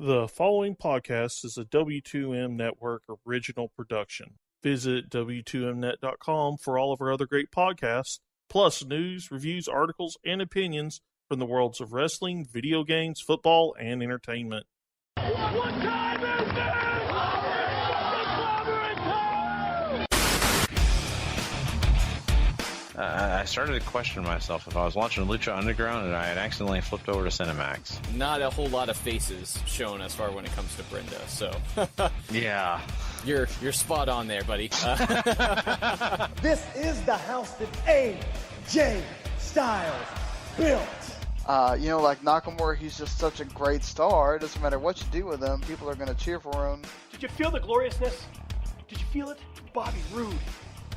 The following podcast is a W2M Network original production. Visit W2Mnet.com for all of our other great podcasts, plus news, reviews, articles, and opinions from the worlds of wrestling, video games, football, and entertainment. What time is it? I started to question myself if I was watching Lucha Underground and I had accidentally flipped over to Cinemax. Not a whole lot of faces shown as far when it comes to Brenda, so yeah, you're spot on there, buddy. This is the house that AJ Styles built. Like Nakamura, he's just such a great star. It doesn't matter what you do with him, people are going to cheer for him. Did you feel the gloriousness? Did you feel it? Bobby Roode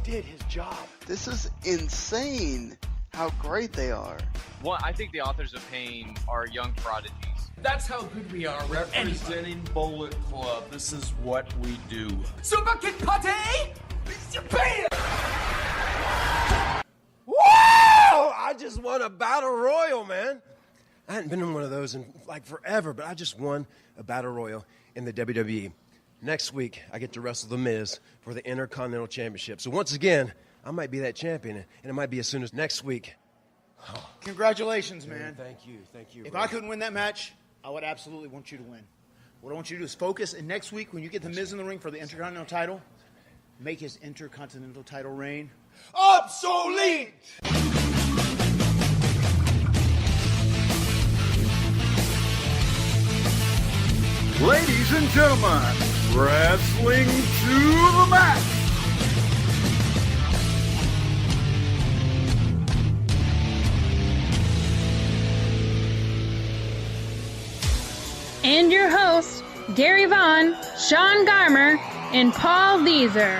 did his job. This is insane how great they are. Well, I think the authors of pain are young prodigies. That's how good we are representing Bullet Club. This is what we do. Super Kid Pate! Japan! Whoa! I just won a battle royal, man. I hadn't been in one of those in forever, but I just won a battle royal in the WWE. Next week, I get to wrestle The Miz for the Intercontinental Championship. So once again, I might be that champion, and it might be as soon as next week. Oh. Congratulations, man. Thank you. If I couldn't win that match, I would absolutely want you to win. What I want you to do is focus, and next week, when you get The Miz in the ring for the Intercontinental title, make his Intercontinental title reign obsolete! Ladies and gentlemen, wrestling to the max. And your hosts, Gary Vaughan, Sean Garmer, and Paul Leazar.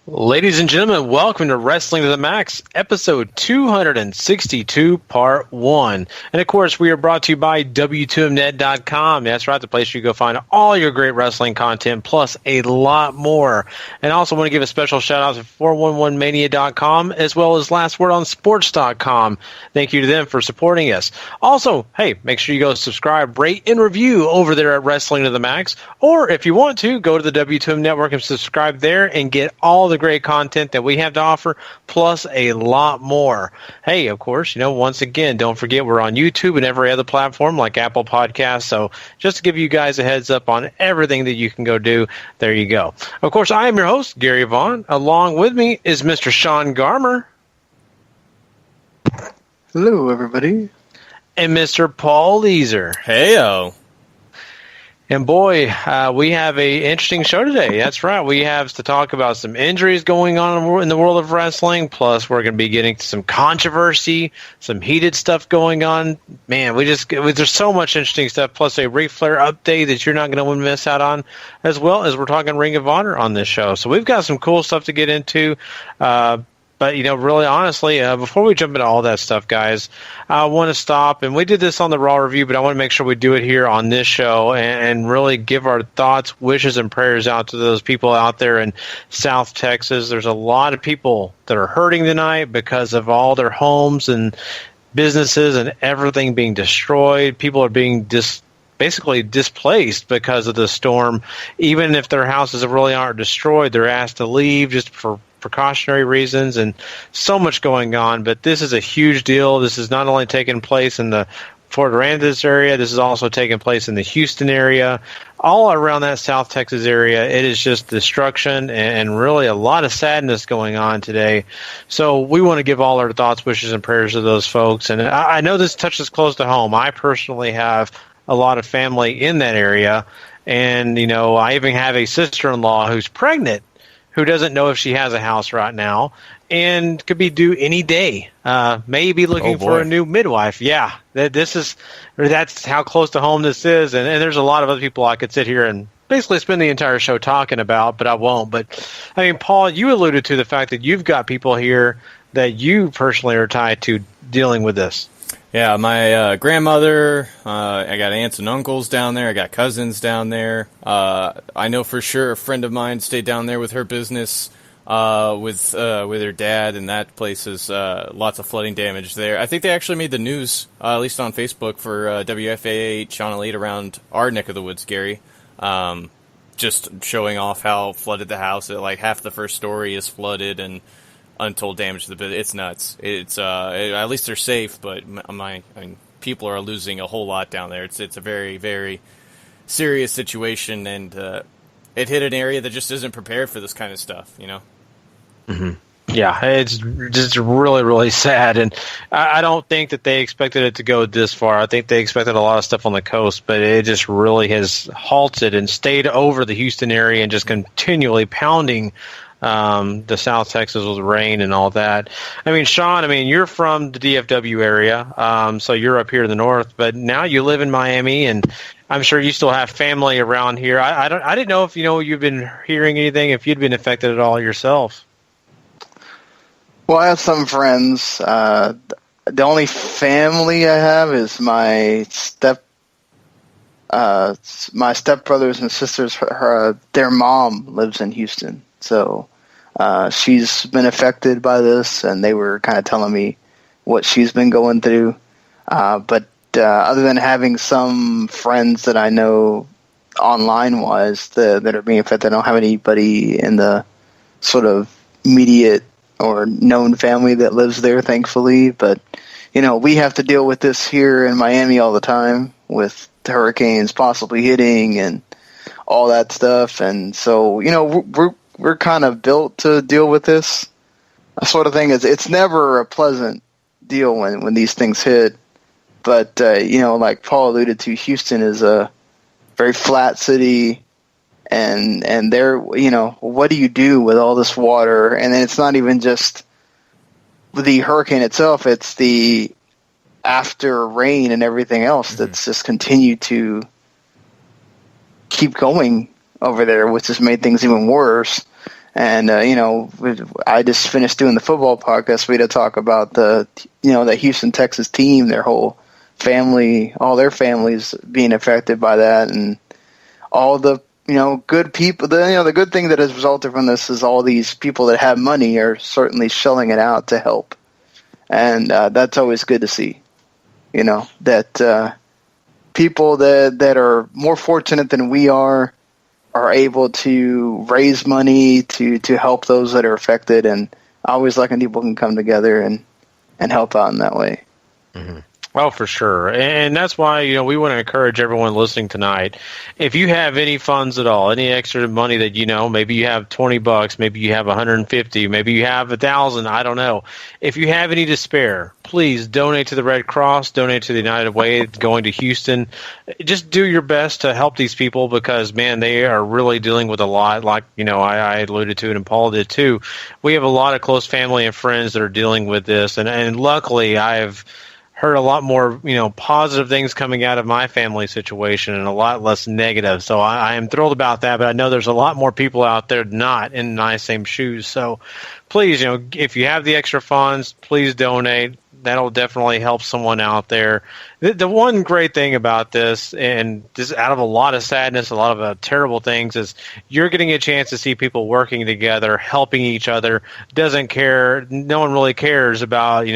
Ladies and gentlemen, welcome to Wrestling to the Max, episode 262, part 1. And of course, we are brought to you by W2Mnet.com. That's right, the place you go find all your great wrestling content, plus a lot more. And I also want to give a special shout out to 411mania.com, as well as lastwordonsports.com. Thank you to them for supporting us. Also, hey, make sure you go subscribe, rate, and review over there at Wrestling to the Max. Or if you want to, go to the W2M Network and subscribe there and get all the great content that we have to offer, plus a lot more. Hey, of course, once again, don't forget we're on YouTube and every other platform like Apple Podcasts. So just to give you guys a heads up on everything that you can go do, there you go. Of course, I am your host, Gary Vaughan. Along with me is Mr. Sean Garmer. Hello, everybody. And Mr. Paul Leazar. Heyo. And boy, we have a interesting show today. That's right. We have to talk about some injuries going on in the world of wrestling. Plus, we're going to be getting to some controversy, some heated stuff going on. Man, there's so much interesting stuff. Plus, a Ric Flair update that you're not going to miss out on, as well as we're talking Ring of Honor on this show. So we've got some cool stuff to get into. But, really, honestly, before we jump into all that stuff, guys, I want to stop. And we did this on the Raw review, but I want to make sure we do it here on this show and really give our thoughts, wishes, and prayers out to those people out there in South Texas. There's a lot of people that are hurting tonight because of all their homes and businesses and everything being destroyed. People are being basically displaced because of the storm. Even if their houses really aren't destroyed, they're asked to leave just for precautionary reasons, and so much going on. But this is a huge deal. This is not only taking place in the Fort Aransas area, this is also taking place in the Houston area, all around that South Texas area. It is just destruction and really a lot of sadness going on today. So we want to give all our thoughts, wishes, and prayers to those folks. And I know this touches close to home. I personally have a lot of family in that area, and I even have a sister-in-law who's pregnant, who doesn't know if she has a house right now and could be due any day. May be looking for a new midwife. Yeah, that's how close to home this is. And there's a lot of other people I could sit here and basically spend the entire show talking about, but I won't. But, Paul, you alluded to the fact that you've got people here that you personally are tied to dealing with this. Yeah, my grandmother, I got aunts and uncles down there, I got cousins down there. I know for sure a friend of mine stayed down there with her business with her dad, and that place is lots of flooding damage there. I think they actually made the news, at least on Facebook, for WFAA Channel 8 around our neck of the woods, Gary. Just showing off how flooded the house, like half the first story is flooded and untold damage to the business. It's nuts. It's at least they're safe, but people are losing a whole lot down there. It's a very, very serious situation, and it hit an area that just isn't prepared for this kind of stuff, you know? Mm-hmm. Yeah, it's just really, really sad, and I don't think that they expected it to go this far. I think they expected a lot of stuff on the coast, but it just really has halted and stayed over the Houston area and just continually pounding the South Texas with rain and all that. I mean, Sean, you're from the DFW area, so you're up here in the north, but now you live in Miami, and I'm sure you still have family around here. I didn't know if you've been hearing anything, if you'd been affected at all yourself. Well, I have some friends. The only family I have is my stepbrothers and sisters. Their mom lives in Houston, so she's been affected by this, and they were kind of telling me what she's been going through. But other than having some friends that I know online-wise that are being affected, I don't have anybody in the sort of immediate or known family that lives there, thankfully. But, we have to deal with this here in Miami all the time with hurricanes possibly hitting and all that stuff. And so, we're kind of built to deal with this sort of thing. It's never a pleasant deal when these things hit. But, like Paul alluded to, Houston is a very flat city. And there, what do you do with all this water? And then it's not even just the hurricane itself; it's the after rain and everything else that's just continued to keep going over there, which has made things even worse. And I just finished doing the football podcast. We had to talk about the Houston, Texas team, their whole family, all their families being affected by that, and all the good people. The good thing that has resulted from this is all these people that have money are certainly shelling it out to help, and that's always good to see. That people that are more fortunate than we are able to raise money to help those that are affected, and I always like when people can come together and help out in that way. Mm-hmm. Oh, for sure. And that's why, we want to encourage everyone listening tonight. If you have any funds at all, any extra money that maybe you have $20, maybe you have $150, maybe you have $1,000, I don't know. If you have any to spare, please donate to the Red Cross, donate to the United Way going to Houston. Just do your best to help these people because, man, they are really dealing with a lot. Like, I alluded to it and Paul did too. We have a lot of close family and friends that are dealing with this. And luckily I've heard a lot more, positive things coming out of my family situation and a lot less negative. So I am thrilled about that, but I know there's a lot more people out there not in my same shoes. So please, if you have the extra funds, please donate. That'll definitely help someone out there. The one great thing about this, and just out of a lot of sadness, a lot of terrible things, is you're getting a chance to see people working together, helping each other. Doesn't care. No one really cares about,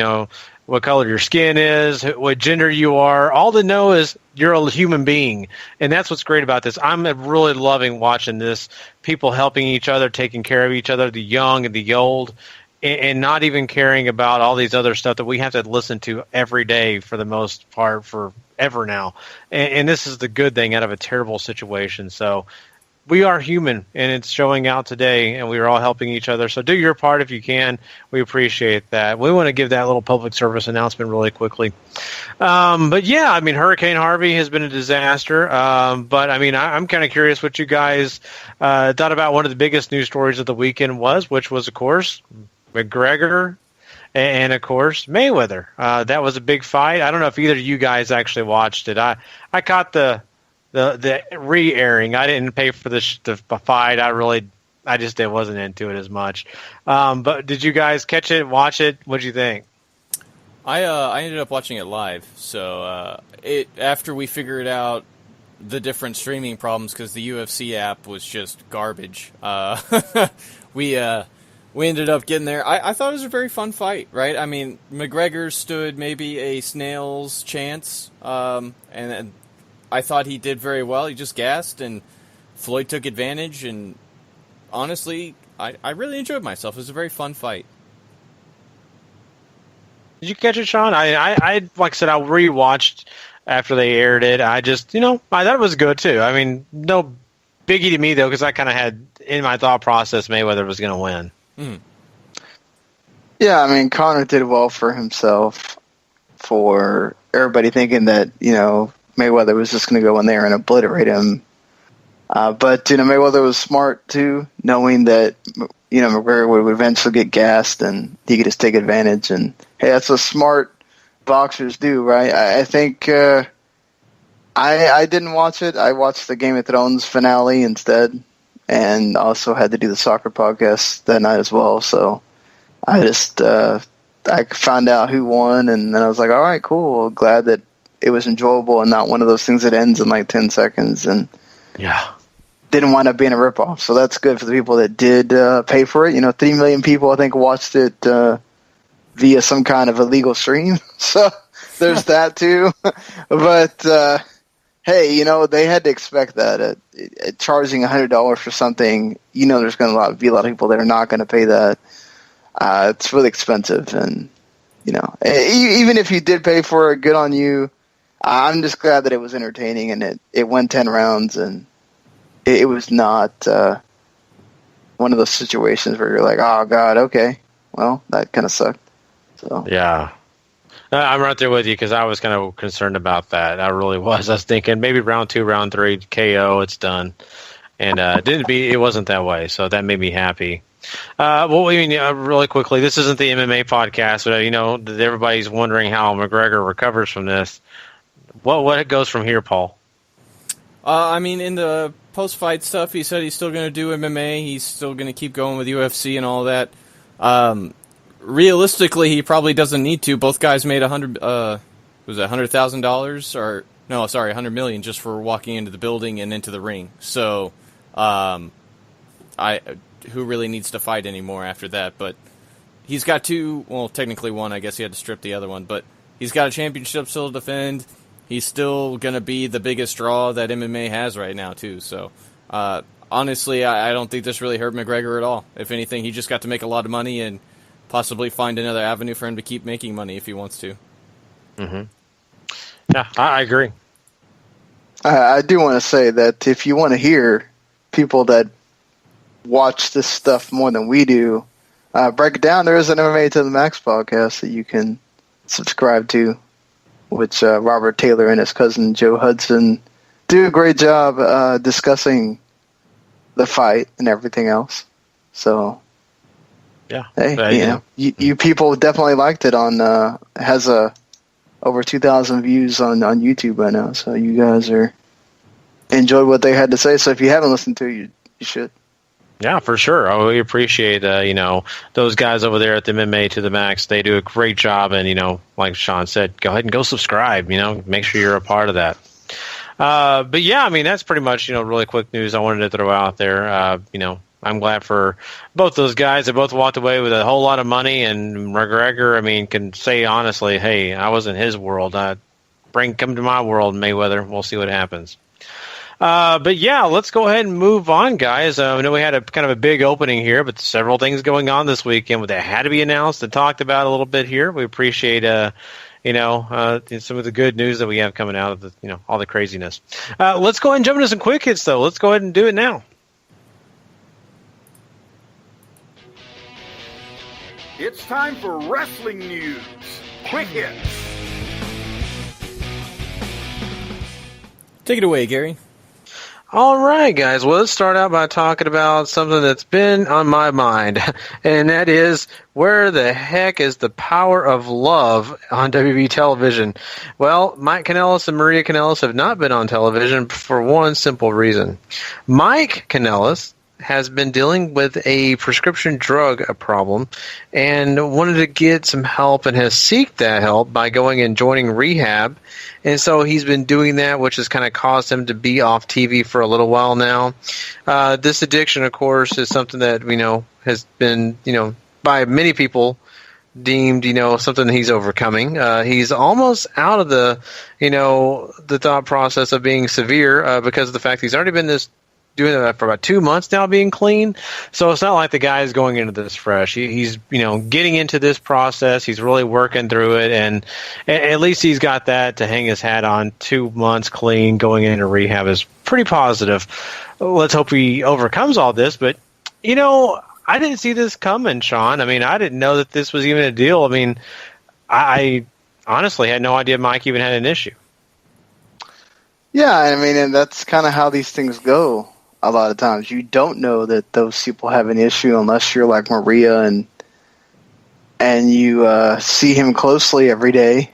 what color your skin is, what gender you are. All they know is you're a human being. And that's what's great about this. I'm really loving watching this, people helping each other, taking care of each other, the young and the old, and not even caring about all these other stuff that we have to listen to every day for the most part forever now. And this is the good thing out of a terrible situation. So we are human, and it's showing out today, and we are all helping each other. So do your part if you can. We appreciate that. We want to give that little public service announcement really quickly. But yeah, Hurricane Harvey has been a disaster. But I'm kind of curious what you guys thought about one of the biggest news stories of the weekend which was, of course, McGregor and, of course, Mayweather. That was a big fight. I don't know if either of you guys actually watched it. I caught the re-airing. I didn't pay for the fight. I just wasn't into it as much. But did you guys catch it, watch it? What'd you think? I ended up watching it live. So after we figured out the different streaming problems, because the UFC app was just garbage, we ended up getting there. I thought it was a very fun fight, right? I mean, McGregor stood maybe a snail's chance, and I thought he did very well. He just gassed, and Floyd took advantage, and honestly, I really enjoyed myself. It was a very fun fight. Did you catch it, Sean? I like I said, I rewatched after they aired it. I just, I thought it was good too. I mean, no biggie to me though, because I kind of had in my thought process Mayweather was going to win. Mm. Yeah, I mean, Conor did well for himself. For everybody thinking that Mayweather was just going to go in there and obliterate him. But Mayweather was smart too, knowing that McGregor would eventually get gassed and he could just take advantage. And hey, that's what smart boxers do, right? I think I didn't watch it. I watched the Game of Thrones finale instead, and also had to do the soccer podcast that night as well. So I just I found out who won, and then I was like, all right, cool. Glad that it was enjoyable and not one of those things that ends in like 10 seconds. And yeah. Didn't wind up being a ripoff, so that's good for the people that did pay for it. 3 million people, I think, watched it via some kind of illegal stream. So there's that too. But hey, they had to expect that. At charging $100 for something, there's going to be a lot of people that are not going to pay that. It's really expensive, and even if you did pay for it, good on you. I'm just glad that it was entertaining, and it went 10 rounds, and it was not one of those situations where you're like, oh, God, okay. Well, that kind of sucked. So yeah. I'm right there with you because I was kind of concerned about that. I really was. I was thinking maybe round 2, round 3, KO, it's done. And it wasn't that way, so that made me happy. Really quickly, this isn't the MMA podcast, but everybody's wondering how McGregor recovers from this. What goes from here, Paul? In the post-fight stuff, he said he's still going to do MMA. He's still going to keep going with UFC and all that. Realistically, he probably doesn't need to. Both guys made $100,000 or no, sorry, $100 million just for walking into the building and into the ring. So, who really needs to fight anymore after that? But he's got technically one. I guess he had to strip the other one, but he's got a championship still to defend. He's still going to be the biggest draw that MMA has right now, too. So, honestly, I don't think this really hurt McGregor at all. If anything, he just got to make a lot of money and possibly find another avenue for him to keep making money if he wants to. Mm-hmm. Yeah, I agree. I do want to say that if you want to hear people that watch this stuff more than we do break it down, there is an MMA to the Max podcast that you can subscribe to, which Robert Taylor and his cousin Joe Hudson do a great job discussing the fight and everything else. So, yeah, hey, you people definitely liked it. Has over 2,000 views on YouTube right now. So you guys enjoyed what they had to say. So if you haven't listened to it, you should. Yeah, for sure. We appreciate, those guys over there at the MMA to the Max. They do a great job. And, like Sean said, go ahead and go subscribe, make sure you're a part of that. But yeah, that's pretty much, really quick news I wanted to throw out there. I'm glad for both those guys. They both walked away with a whole lot of money, and McGregor, can say honestly, hey, I was in his world. Come to my world, Mayweather. We'll see what happens. But yeah, let's go ahead and move on, guys. I know we had a kind of a big opening here, but several things going on this weekend that had to be announced and talked about a little bit here. We appreciate, some of the good news that we have coming out of the, all the craziness. Let's go ahead and jump into some quick hits, though. Let's go ahead and do it now. It's time for wrestling news. Quick hits. Take it away, Gary. All right, guys. Well, let's start out by talking about something that's been on my mind, and that is where the heck is the power of love on WB television? Well, Mike Kanellis and Maria Kanellis have not been on television for one simple reason. Mike Kanellis has been dealing with a prescription drug problem and wanted to get some help and has sought that help by going and joining Rehab. And so he's been doing that, which has kind of caused him to be off TV for a little while now. This addiction, of course, is something that we know has been, by many people deemed, something he's overcoming. He's almost out of the thought process of being severe because of the fact he's already been doing that for about 2 months now, being clean. So it's not like the guy is going into this fresh. He's getting into this process. He's really working through it, and at least he's got that to hang his hat on. 2 months clean, going into rehab is pretty positive. Let's hope he overcomes all this. But I didn't see this coming, Sean. I mean, I didn't know that this was even a deal. I mean, I honestly had no idea Mike even had an issue. Yeah, I mean, and that's kind of how these things go. A lot of times you don't know that those people have an issue unless you're like Maria and you see him closely every day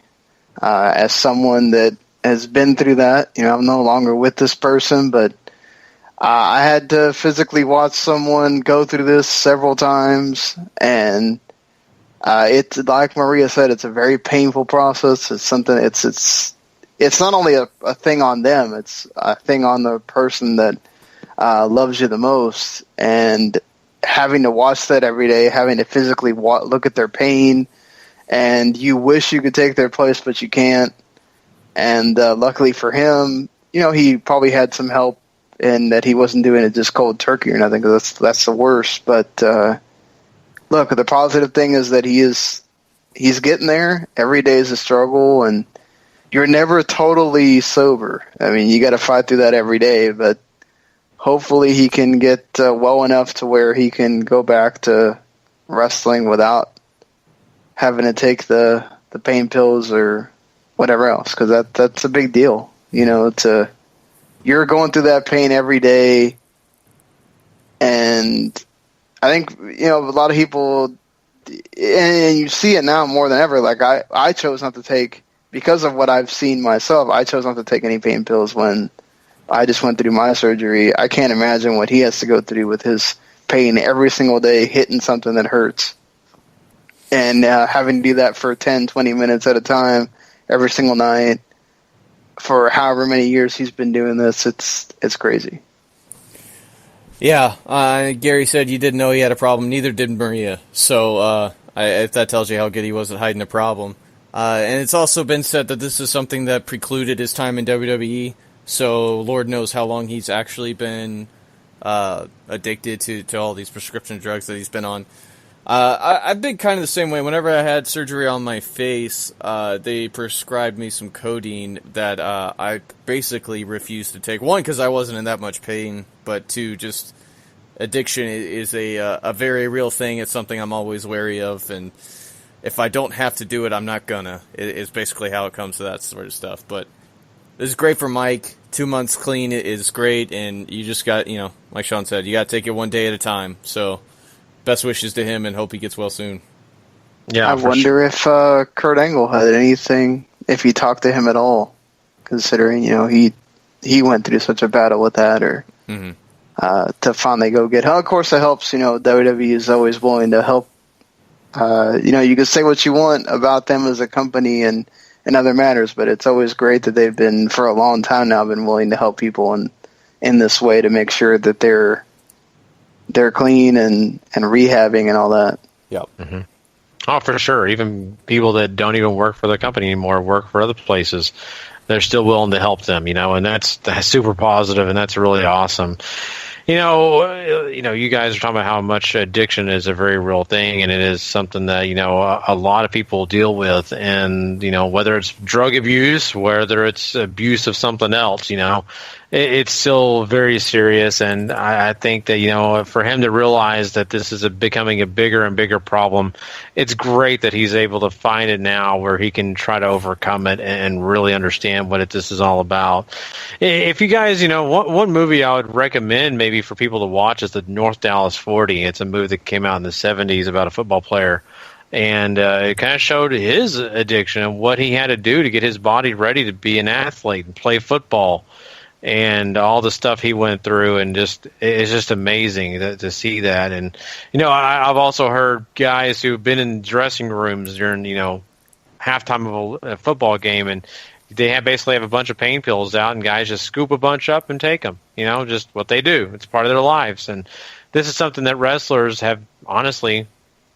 as someone that has been through that. I'm no longer with this person, but I had to physically watch someone go through this several times, and it's like Maria said, it's a very painful process. It's something. It's not only a thing on them; it's a thing on the person that loves you the most, and having to watch that every day, having to physically look at their pain, and you wish you could take their place, but you can't. And luckily for him, he probably had some help in that he wasn't doing it just cold turkey or nothing, because that's the worst. But look, the positive thing is that he's getting there. Every day is a struggle, and you're never totally sober. I mean, you got to fight through that every day, but hopefully he can get well enough to where he can go back to wrestling without having to take the pain pills or whatever else, because that's a big deal. You're going through that pain every day, and I think a lot of people, and you see it now more than ever. Like I chose not to take, because of what I've seen myself, I chose not to take any pain pills when I just went through my surgery. I can't imagine what he has to go through with his pain every single day, hitting something that hurts. And having to do that for 10, 20 minutes at a time, every single night, for however many years he's been doing this, it's crazy. Yeah, Gary said you didn't know he had a problem. Neither did Maria. So if that tells you how good he was at hiding a problem. And it's also been said that this is something that precluded his time in WWE. So Lord knows how long he's actually been addicted to all these prescription drugs that he's been on. I've been kind of the same way. Whenever I had surgery on my face, they prescribed me some codeine that I basically refused to take. One, because I wasn't in that much pain, but two, just addiction is a very real thing. It's something I'm always wary of, and if I don't have to do it, I'm not gonna. It's basically how it comes to that sort of stuff. But this is great for Mike. 2 months clean is great, and you just got, like Sean said, you got to take it one day at a time. So best wishes to him, and hope he gets well soon. Yeah, I wonder if Kurt Angle had anything, if he talked to him at all, considering he went through such a battle with that, or to finally go get help. Of course, it helps. WWE is always willing to help. You can say what you want about them as a company and other matters, but it's always great that they've been, for a long time now, been willing to help people in this way to make sure that they're clean and rehabbing and all that. Yep. Mm-hmm. Oh, for sure. Even people that don't even work for the company anymore, work for other places, they're still willing to help them, and that's super positive, and that's really awesome. You guys are talking about how much addiction is a very real thing, and it is something that, a lot of people deal with. And, whether it's drug abuse, whether it's abuse of something else, it's still very serious. And I think that, for him to realize that this is becoming a bigger and bigger problem, it's great that he's able to find it now where he can try to overcome it and really understand what this is all about. If you guys, one movie I would recommend maybe for people to watch is the North Dallas 40. It's a movie that came out in the 70s about a football player. And it kind of showed his addiction and what he had to do to get his body ready to be an athlete and play football. and all the stuff he went through, and it's just amazing to see that. And I've also heard guys who've been in dressing rooms during halftime of a football game, and they basically have a bunch of pain pills out, and guys just scoop a bunch up and take them. Just what they do. It's part of their lives, and this is something that wrestlers have honestly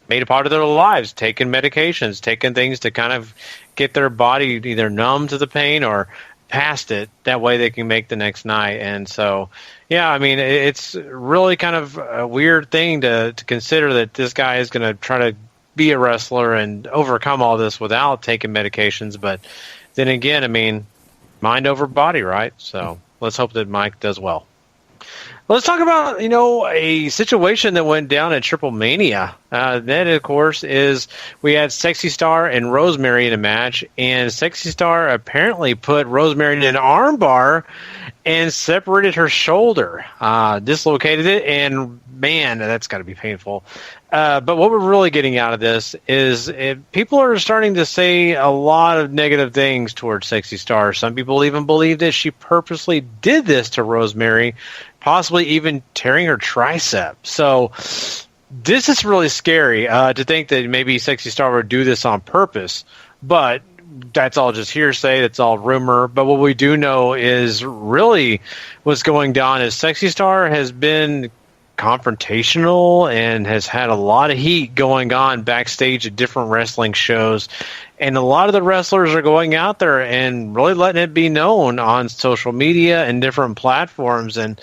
made a part of their lives, taking medications, taking things to kind of get their body either numb to the pain or past it. That way they can make the next night. And so, yeah, I mean, it's really kind of a weird thing to consider that this guy is going to try to be a wrestler and overcome all this without taking medications. But then again, I mean, mind over body, right? So let's hope that Mike does well. Let's talk about, a situation that went down at Triplemania. That, of course, is we had Sexy Star and Rosemary in a match, and Sexy Star apparently put Rosemary in an armbar and separated her shoulder, dislocated it, and man, that's got to be painful. But what we're really getting out of this is people are starting to say a lot of negative things towards Sexy Star. Some people even believe that she purposely did this to Rosemary, possibly even tearing her tricep. So this is really scary to think that maybe Sexy Star would do this on purpose. But that's all just hearsay. That's all rumor. But what we do know is really what's going down is Sexy Star has been confrontational and has had a lot of heat going on backstage at different wrestling shows. And a lot of the wrestlers are going out there and really letting it be known on social media and different platforms. And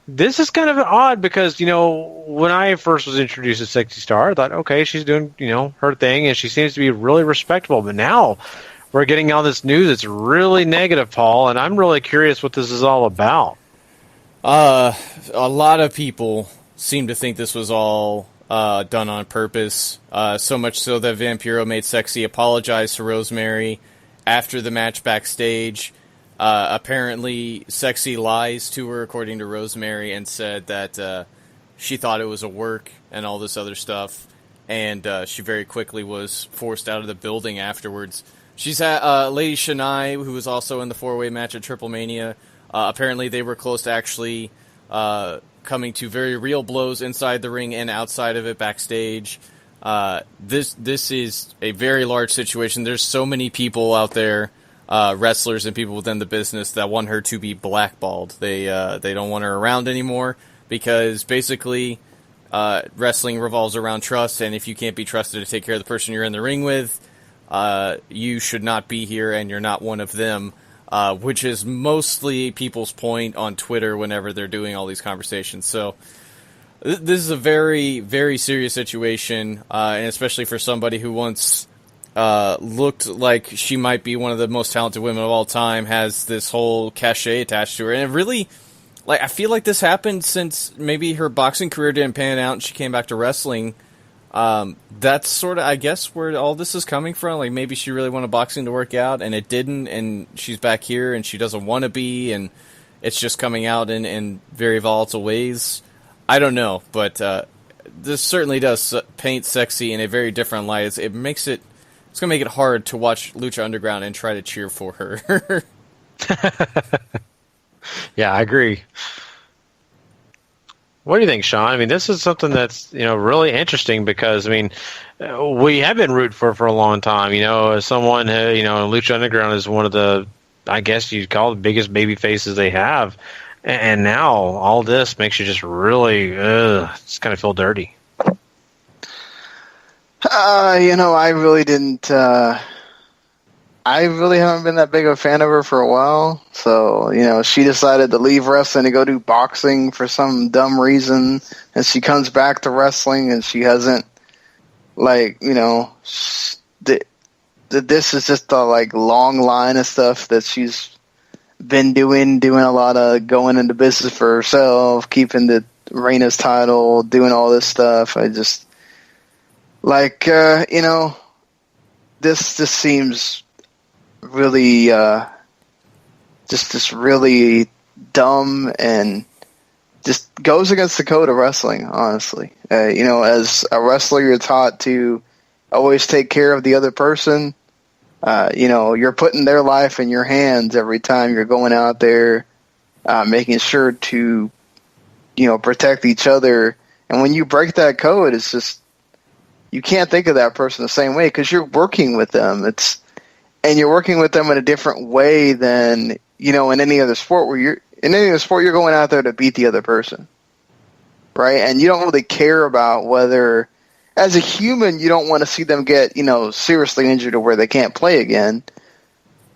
this is kind of odd because, when I first was introduced to Sexy Star, I thought, okay, she's doing, her thing, and she seems to be really respectable. But now we're getting all this news that's really negative, Paul, and I'm really curious what this is all about. A lot of people seem to think this was all done on purpose, so much so that Vampiro made Sexy apologize to Rosemary after the match backstage. Apparently, Sexy lies to her, according to Rosemary, and said that she thought it was a work and all this other stuff, and she very quickly was forced out of the building afterwards. She's had Lady Shania, who was also in the four-way match at Triplemania. Apparently, they were close to actually coming to very real blows inside the ring and outside of it backstage. This is a very large situation. There's so many people out there, wrestlers and people within the business, that want her to be blackballed. They don't want her around anymore because basically wrestling revolves around trust, and if you can't be trusted to take care of the person you're in the ring with, you should not be here and you're not one of them. Which is mostly people's point on Twitter whenever they're doing all these conversations. So this is a very, very serious situation, and especially for somebody who once looked like she might be one of the most talented women of all time, has this whole cachet attached to her. And it really, I feel like this happened since maybe her boxing career didn't pan out and she came back to wrestling. That's sort of, I guess, where all this is coming from. Like, maybe she really wanted boxing to work out, and it didn't, and she's back here, and she doesn't want to be, and it's just coming out in very volatile ways. I don't know, but this certainly does paint Sexy in a very different light. It's going to make it hard to watch Lucha Underground and try to cheer for her. Yeah, I agree. What do you think, Sean? I mean, this is something that's, really interesting because, I mean, we have been rooting for a long time. As someone, Lucha Underground is one of the, I guess you'd call it, the biggest baby faces they have. And now all this makes you just really, just kind of feel dirty. I really didn't, I really haven't been that big of a fan of her for a while. So, she decided to leave wrestling to go do boxing for some dumb reason. And she comes back to wrestling and she hasn't, this is just a, long line of stuff that she's been doing a lot of going into business for herself, keeping the Reina's title, doing all this stuff. I just, this just seems really just really dumb and just goes against the code of wrestling, honestly. As a wrestler, you're taught to always take care of the other person. You're putting their life in your hands every time you're going out there making sure to, protect each other. And when you break that code, it's just, you can't think of that person the same way because you're working with them. And you're working with them in a different way than, in any other sport you're going out there to beat the other person. Right? And you don't really care about whether, as a human, you don't want to see them get, seriously injured to where they can't play again.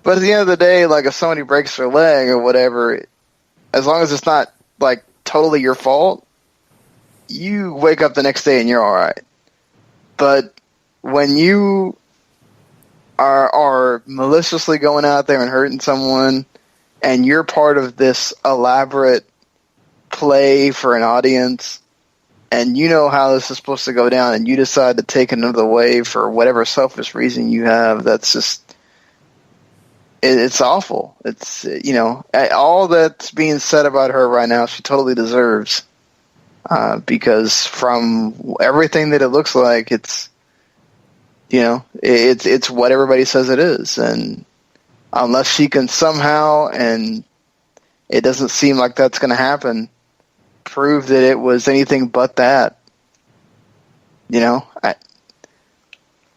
But at the end of the day, like if somebody breaks their leg or whatever, as long as it's not like totally your fault, you wake up the next day and you're all right. But when you are maliciously going out there and hurting someone, and you're part of this elaborate play for an audience, and you know how this is supposed to go down, and you decide to take another way for whatever selfish reason you have, that's just, it's awful. It's, all that's being said about her right now, she totally deserves. Because from everything that it looks like, it's, it's what everybody says it is. And unless she can somehow, and it doesn't seem like that's going to happen, prove that it was anything but that. I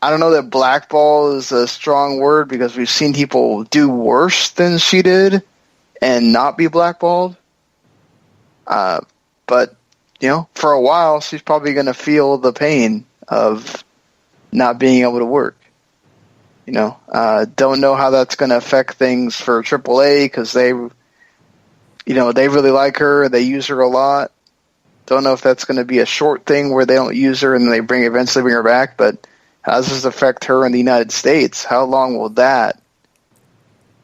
don't know that blackball is a strong word because we've seen people do worse than she did and not be blackballed. But, for a while, she's probably going to feel the pain of not being able to work. Don't know how that's going to affect things for AAA because they really like her. They use her a lot. Don't know if that's going to be a short thing where they don't use her and they eventually bring her back. But how does this affect her in the United States? How long will that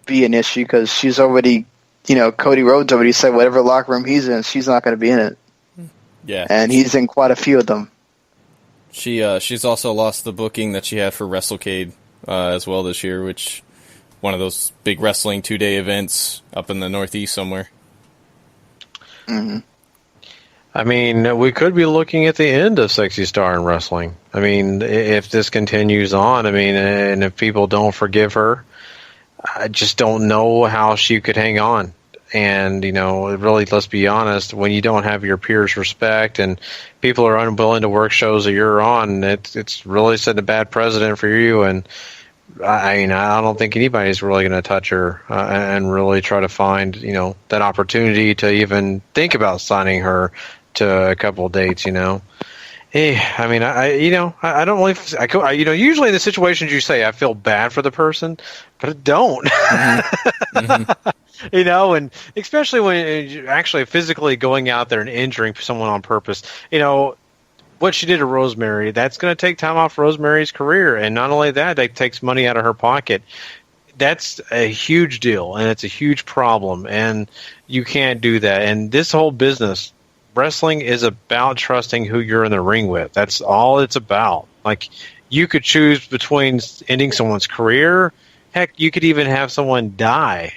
be an issue? Because she's already, Cody Rhodes already said whatever locker room he's in, she's not going to be in it. Yeah, and he's in quite a few of them. She's also lost the booking that she had for WrestleCade as well this year, which one of those big wrestling 2-day events up in the Northeast somewhere. Mm-hmm. I mean, we could be looking at the end of Sexy Star in wrestling. I mean, if this continues on, and if people don't forgive her, I just don't know how she could hang on. And, really, let's be honest, when you don't have your peers' respect and people are unwilling to work shows that you're on, it's really setting a bad precedent for you. And, I don't think anybody's really going to touch her and really try to find, that opportunity to even think about signing her to a couple of dates, I don't really, usually in the situations you say, I feel bad for the person, but I don't. Mm-hmm. And especially when you're actually physically going out there and injuring someone on purpose, what she did to Rosemary, that's going to take time off Rosemary's career. And not only that, it takes money out of her pocket. That's a huge deal, and it's a huge problem, and you can't do that. And this whole business, wrestling is about trusting who you're in the ring with. That's all it's about. Like, you could choose between ending someone's career. Heck, you could even have someone die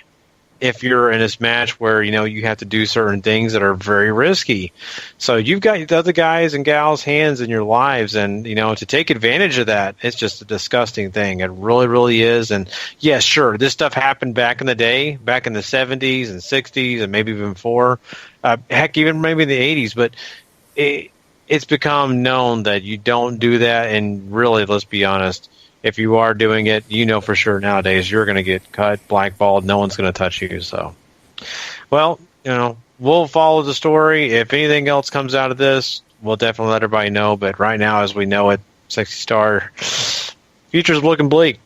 if you're in this match where, you have to do certain things that are very risky. So you've got the other guys and gals' hands in your lives, and, to take advantage of that, it's just a disgusting thing. It really, really is. And, yeah, sure, this stuff happened back in the day, back in the 70s and 60s and maybe even before. Heck, even maybe in the 80s. But it's become known that you don't do that, and really, let's be honest, if you are doing it, for sure nowadays you're going to get cut, blackballed. No one's going to touch you. So, well, we'll follow the story. If anything else comes out of this, we'll definitely let everybody know. But right now, as we know it, Sexy Star, future's looking bleak.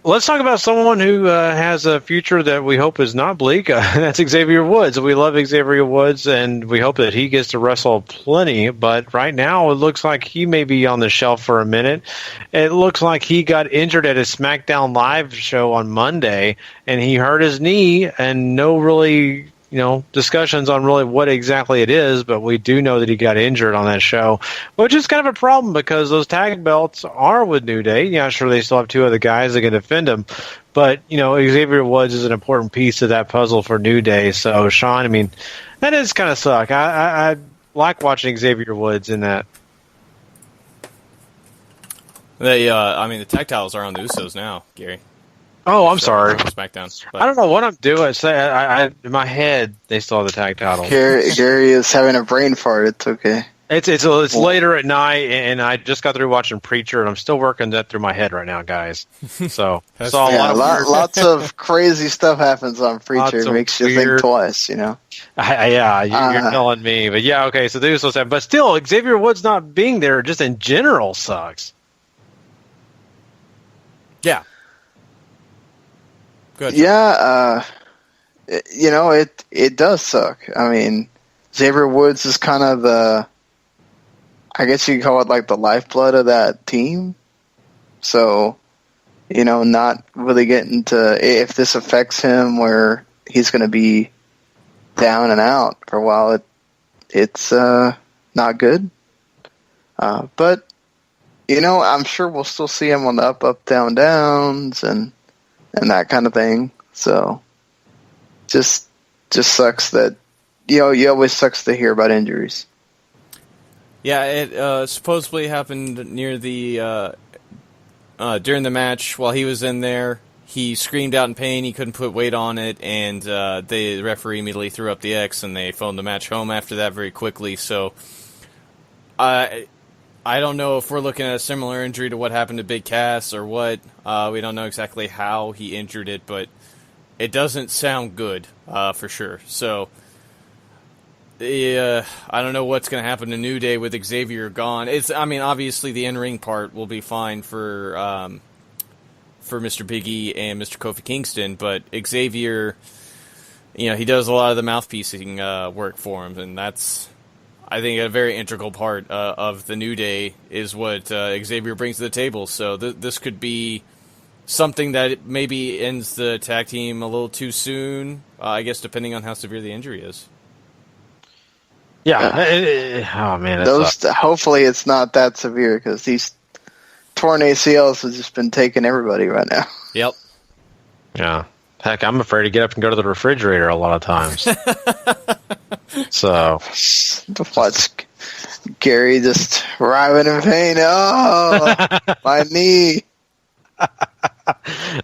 Let's talk about someone who has a future that we hope is not bleak. That's Xavier Woods. We love Xavier Woods, and we hope that he gets to wrestle plenty. But right now, it looks like he may be on the shelf for a minute. It looks like he got injured at a SmackDown Live show on Monday, and he hurt his knee, and no really discussions on really what exactly it is, but we do know that he got injured on that show, which is kind of a problem because those tag belts are with New Day. Yeah, sure, they still have two other guys that can defend him, but, Xavier Woods is an important piece of that puzzle for New Day. So, Sean, that is kind of suck. I like watching Xavier Woods in that. The tag titles are on the Usos now, Gary. Oh, I'm sorry. SmackDown. But. I don't know what I'm doing. In my head, they still have the tag titles. Gary is having a brain fart. It's okay. It's later at night, and I just got through watching Preacher, and I'm still working that through my head right now, guys. So, lots of crazy stuff happens on Preacher. It makes you think twice, you know. You're telling me, but yeah, okay. So this was, but still, Xavier Woods not being there, just in general, sucks. Yeah. Good. Yeah, it does suck. I mean, Xavier Woods is kind of the, I guess you could call it like the lifeblood of that team. So, not really getting to, if this affects him where he's going to be down and out for a while, it's not good. But, I'm sure we'll still see him on the up, down, downs and that kind of thing. So, just sucks that, it always sucks to hear about injuries. Yeah, it supposedly happened near the during the match while he was in there. He screamed out in pain. He couldn't put weight on it, and the referee immediately threw up the X, and they phoned the match home after that very quickly. So, I don't know if we're looking at a similar injury to what happened to Big Cass or what. We don't know exactly how he injured it, but it doesn't sound good for sure. So. I don't know what's going to happen to New Day with Xavier gone. Obviously the in-ring part will be fine for Mr. Big E and Mr. Kofi Kingston, but Xavier, he does a lot of the mouthpiecing work for him, and that's, I think, a very integral part of the New Day is what Xavier brings to the table. So this could be something that maybe ends the tag team a little too soon, I guess, depending on how severe the injury is. Yeah. Oh man. Hopefully it's not that severe because these torn ACLs have just been taking everybody right now. Yep. Yeah. Heck, I'm afraid to get up and go to the refrigerator a lot of times. So. Watch Gary just writhing in pain. Oh, my knee.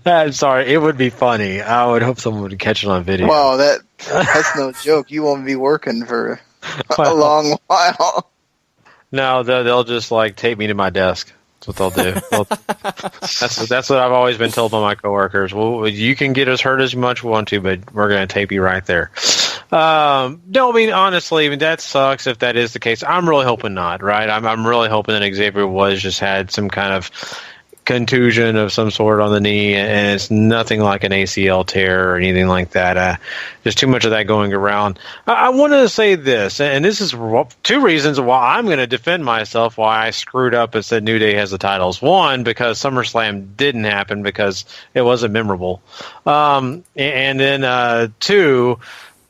I'm sorry. It would be funny. I would hope someone would catch it on video. Well, that's no joke. You won't be working for a long while. No, they'll just tape me to my desk. That's what they'll do. That's what I've always been told by my coworkers. Well, you can get us hurt as much as you want to, but we're going to tape you right there. Honestly, that sucks if that is the case. I'm really hoping not, right? I'm really hoping that Xavier Woods just had some kind of contusion of some sort on the knee, and it's nothing like an ACL tear or anything like that. There's too much of that going around. I want to say this, and this is two reasons why I'm going to defend myself why I screwed up and said New Day has the titles. One, because SummerSlam didn't happen because it wasn't memorable. And then two,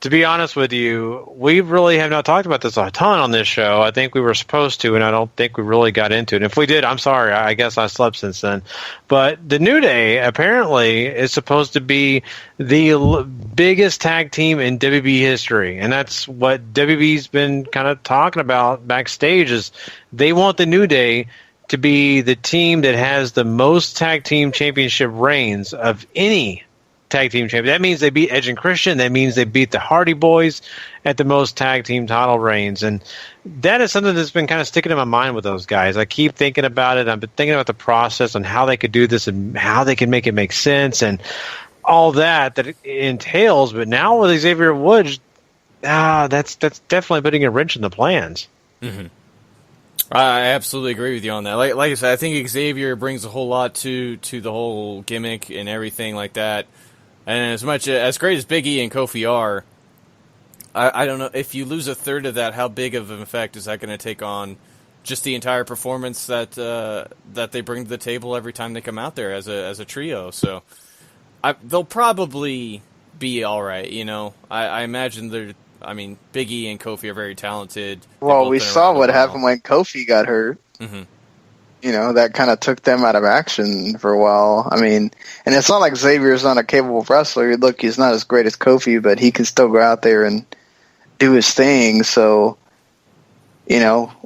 to be honest with you, we really have not talked about this a ton on this show. I think we were supposed to, and I don't think we really got into it. And if we did, I'm sorry. I guess I slept since then. But the New Day apparently is supposed to be the biggest tag team in WB history. And that's what WB's been kind of talking about backstage is they want the New Day to be the team that has the most tag team championship reigns of any tag team champion. That means they beat Edge and Christian. That means they beat the Hardy Boys at the most tag team title reigns. And that is something that's been kind of sticking in my mind with those guys. I keep thinking about it. I've been thinking about the process and how they could do this and how they can make it make sense and all that it entails. But now with Xavier Woods, that's definitely putting a wrench in the plans. Mm-hmm. I absolutely agree with you on that. Like I said, I think Xavier brings a whole lot to the whole gimmick and everything like that. And as great as Big E and Kofi are, I don't know, if you lose a third of that, how big of an effect is that going to take on just the entire performance that they bring to the table every time they come out there as a trio? So they'll probably be all right. I imagine Big E and Kofi are very talented. Well, we saw what happened when Kofi got hurt. Mm-hmm. That kind of took them out of action for a while. And it's not like Xavier's not a capable wrestler. Look, he's not as great as Kofi, but he can still go out there and do his thing. So,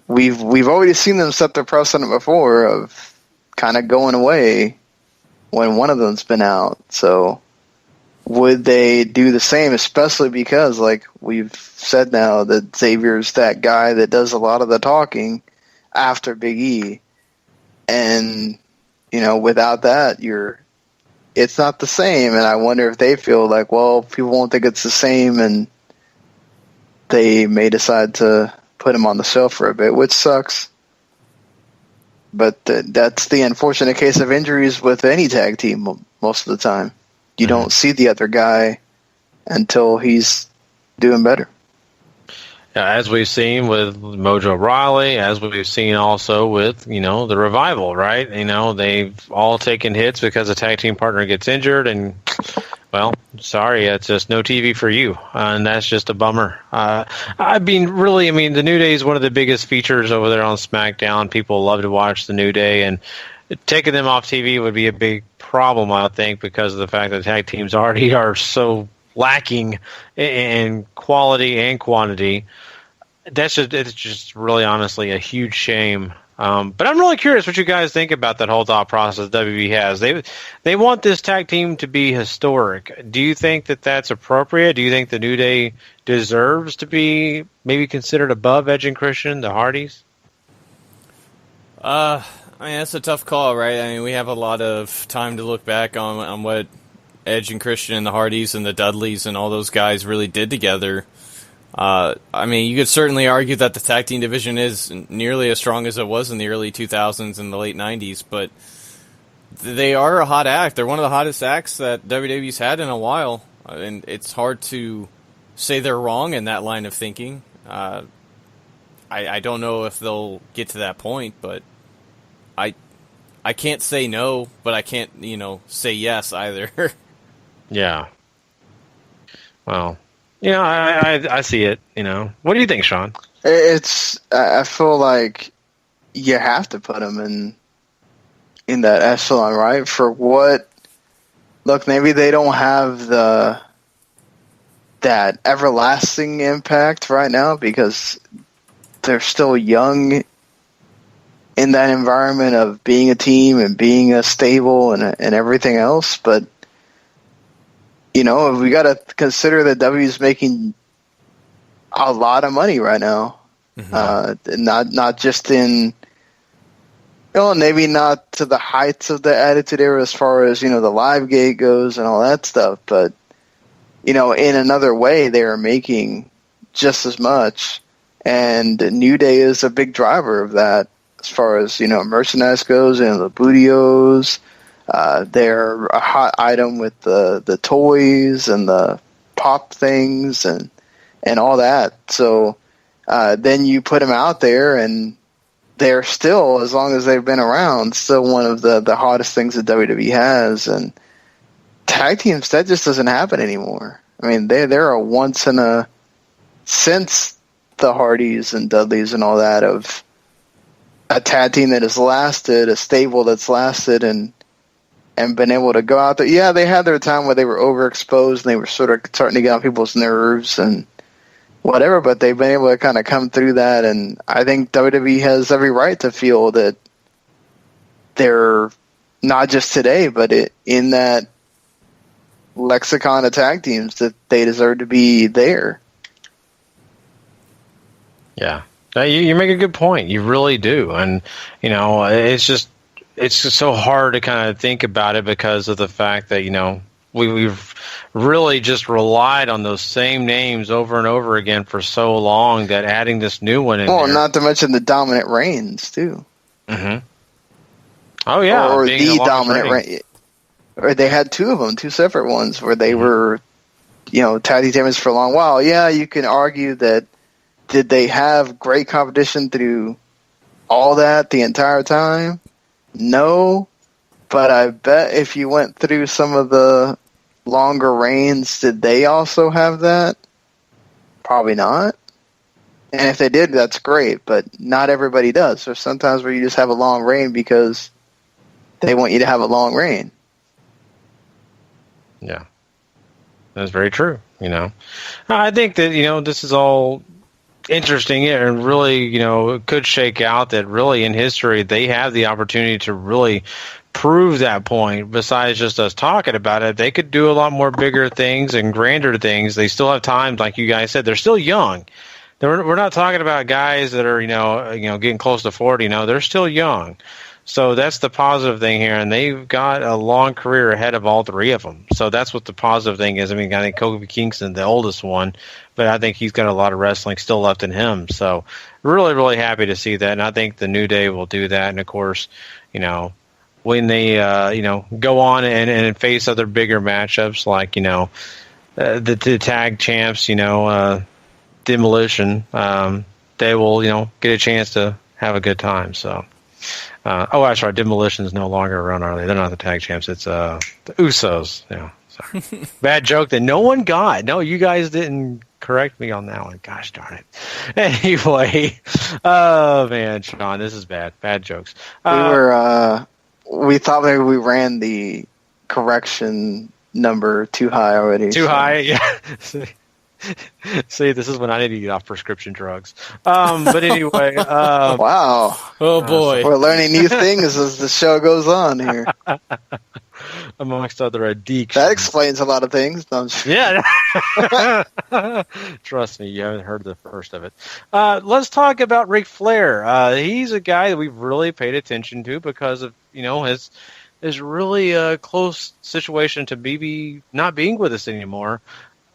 we've already seen them set the precedent before of kind of going away when one of them's been out. So would they do the same, especially because, like we've said now, that Xavier's that guy that does a lot of the talking after Big E. And, without that, it's not the same. And I wonder if they feel like, well, people won't think it's the same, and they may decide to put him on the shelf for a bit, which sucks. But that's the unfortunate case of injuries with any tag team most of the time. You don't see the other guy until he's doing better. As we've seen with Mojo Rawley, as we've seen also with, the Revival, right? They've all taken hits because a tag team partner gets injured, and, well, sorry, it's just no TV for you, and that's just a bummer. The New Day is one of the biggest features over there on SmackDown. People love to watch the New Day, and taking them off TV would be a big problem, I think, because of the fact that tag teams already are so lacking in quality and quantity. It's just really honestly a huge shame. But I'm really curious what you guys think about that whole thought process WB has. They want this tag team to be historic. Do you think that that's appropriate? Do you think the New Day deserves to be maybe considered above Edge and Christian, the Hardys? That's a tough call, right? We have a lot of time to look back on what Edge and Christian and the Hardys and the Dudleys and all those guys really did together. You could certainly argue that the tag team division is nearly as strong as it was in the early 2000s and the late 90s, but they are a hot act. They're one of the hottest acts that WWE's had in a while, and it's hard to say they're wrong in that line of thinking. I don't know if they'll get to that point, but I can't say no, but I can't, say yes either. Yeah. Well, I see it, What do you think, Sean? I feel like you have to put them in that echelon, right? For what? Look, maybe they don't have that everlasting impact right now because they're still young in that environment of being a team and being a stable and everything else. But, we got to consider that W's making a lot of money right now. Mm-hmm. Not just in, maybe not to the heights of the Attitude Era as far as, the live gate goes and all that stuff. But, in another way, they are making just as much. And New Day is a big driver of that. As far as, merchandise goes and the Bootios, they're a hot item with the toys and the pop things and all that. So then you put them out there and they're still, as long as they've been around, still one of the hottest things that WWE has. And tag teams, that just doesn't happen anymore. They're a once in a, since the Hardys and Dudleys and all that, of a tag team that has lasted, a stable that's lasted, and been able to go out there. Yeah, they had their time where they were overexposed and they were sort of starting to get on people's nerves and whatever, but they've been able to kind of come through that, and I think WWE has every right to feel that they're not just today, but in that lexicon of tag teams that they deserve to be there. Yeah. You make a good point. You really do. And, it's just so hard to kind of think about it because of the fact that, we've really just relied on those same names over and over again for so long that adding this new one in there. Not to mention the dominant reigns, too. Mm-hmm. Oh, yeah. Or the dominant reign. Or they had two of them, two separate ones, where they were, tag team champions for a long while. Yeah, you can argue that. Did they have great competition through all that the entire time? No, but I bet if you went through some of the longer reigns, did they also have that? Probably not. And if they did, that's great, but not everybody does. There's sometimes where you just have a long reign because they want you to have a long reign. Yeah, that's very true. I think that, this is all interesting and really, could shake out that really in history they have the opportunity to really prove that point. Besides just us talking about it, they could do a lot more bigger things and grander things. They still have time, like you guys said. They're still young. We're not talking about guys that are getting close to 40. No, they're still young. So that's the positive thing here, and they've got a long career ahead of all three of them. So that's what the positive thing is. I mean, I think Kofi Kingston, the oldest one, but I think he's got a lot of wrestling still left in him. So really, really happy to see that, and I think the New Day will do that. And of course, when they go on and face other bigger matchups like the tag champs, Demolition, they will get a chance to have a good time. So. That's right. Demolition's no longer around, are they? They're not the tag champs. It's the Usos. Yeah, sorry. Bad joke that no one got. No, you guys didn't correct me on that one. Gosh darn it. Anyway, oh man, Sean, this is bad. Bad jokes. We thought maybe we ran the correction number too high already. Too high, yeah. See, this is when I need to get off prescription drugs. But anyway. Wow. Oh, boy. We're learning new things as the show goes on here. Amongst other addictions. That explains a lot of things, don't you? Yeah. Trust me, you haven't heard the first of it. Let's talk about Ric Flair. He's a guy that we've really paid attention to because of, his really close situation to maybe not being with us anymore.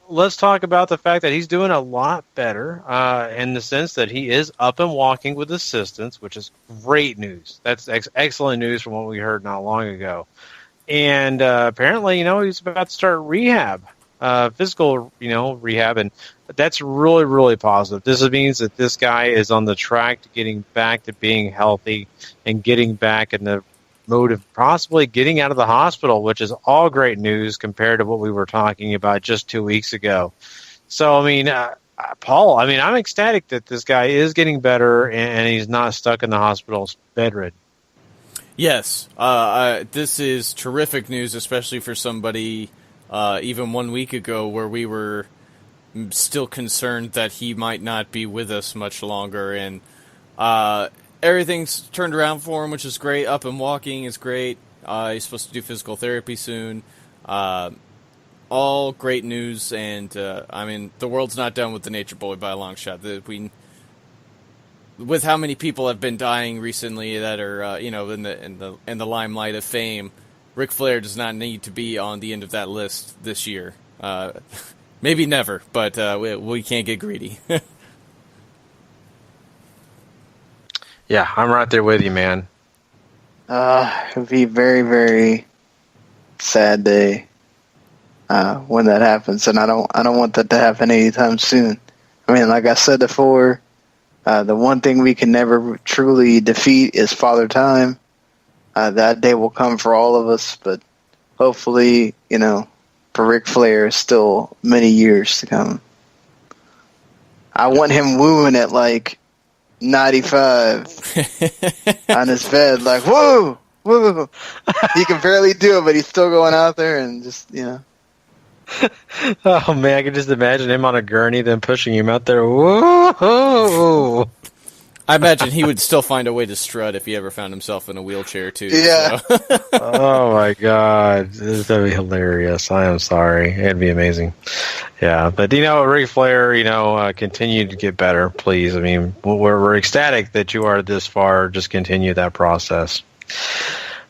Let's talk about the fact that he's doing a lot better in the sense that he is up and walking with assistance, which is great news. That's excellent news from what we heard not long ago. And apparently, he's about to start rehab, physical, rehab, and that's really, really positive. This means that this guy is on the track to getting back to being healthy and getting back in the mode of possibly getting out of the hospital, which is all great news compared to what we were talking about just 2 weeks ago. So, Paul, I'm ecstatic that this guy is getting better and he's not stuck in the hospital bedridden. Yes, this is terrific news, especially for somebody even 1 week ago where we were still concerned that he might not be with us much longer. And everything's turned around for him, which is great. Up and walking is great. He's supposed to do physical therapy soon. All great news, and the world's not done with the Nature Boy by a long shot. With how many people have been dying recently that are in the limelight of fame, Ric Flair does not need to be on the end of that list this year. Maybe never, but we can't get greedy. Yeah, I'm right there with you, man. It'd be a very, very sad day when that happens, and I don't want that to happen anytime soon. Like I said before, the one thing we can never truly defeat is Father Time. That day will come for all of us, but hopefully, for Ric Flair, still many years to come. I want him wooing at 95 on his bed, woo, woo. He can barely do it, but he's still going out there and just, Oh man, I can just imagine him on a gurney, then pushing him out there. Whoa! I imagine he would still find a way to strut if he ever found himself in a wheelchair too. Yeah. So. Oh my God, this would be hilarious. I am sorry, it'd be amazing. Yeah, but Ric Flair, continue to get better, please. We're ecstatic that you are this far. Just continue that process.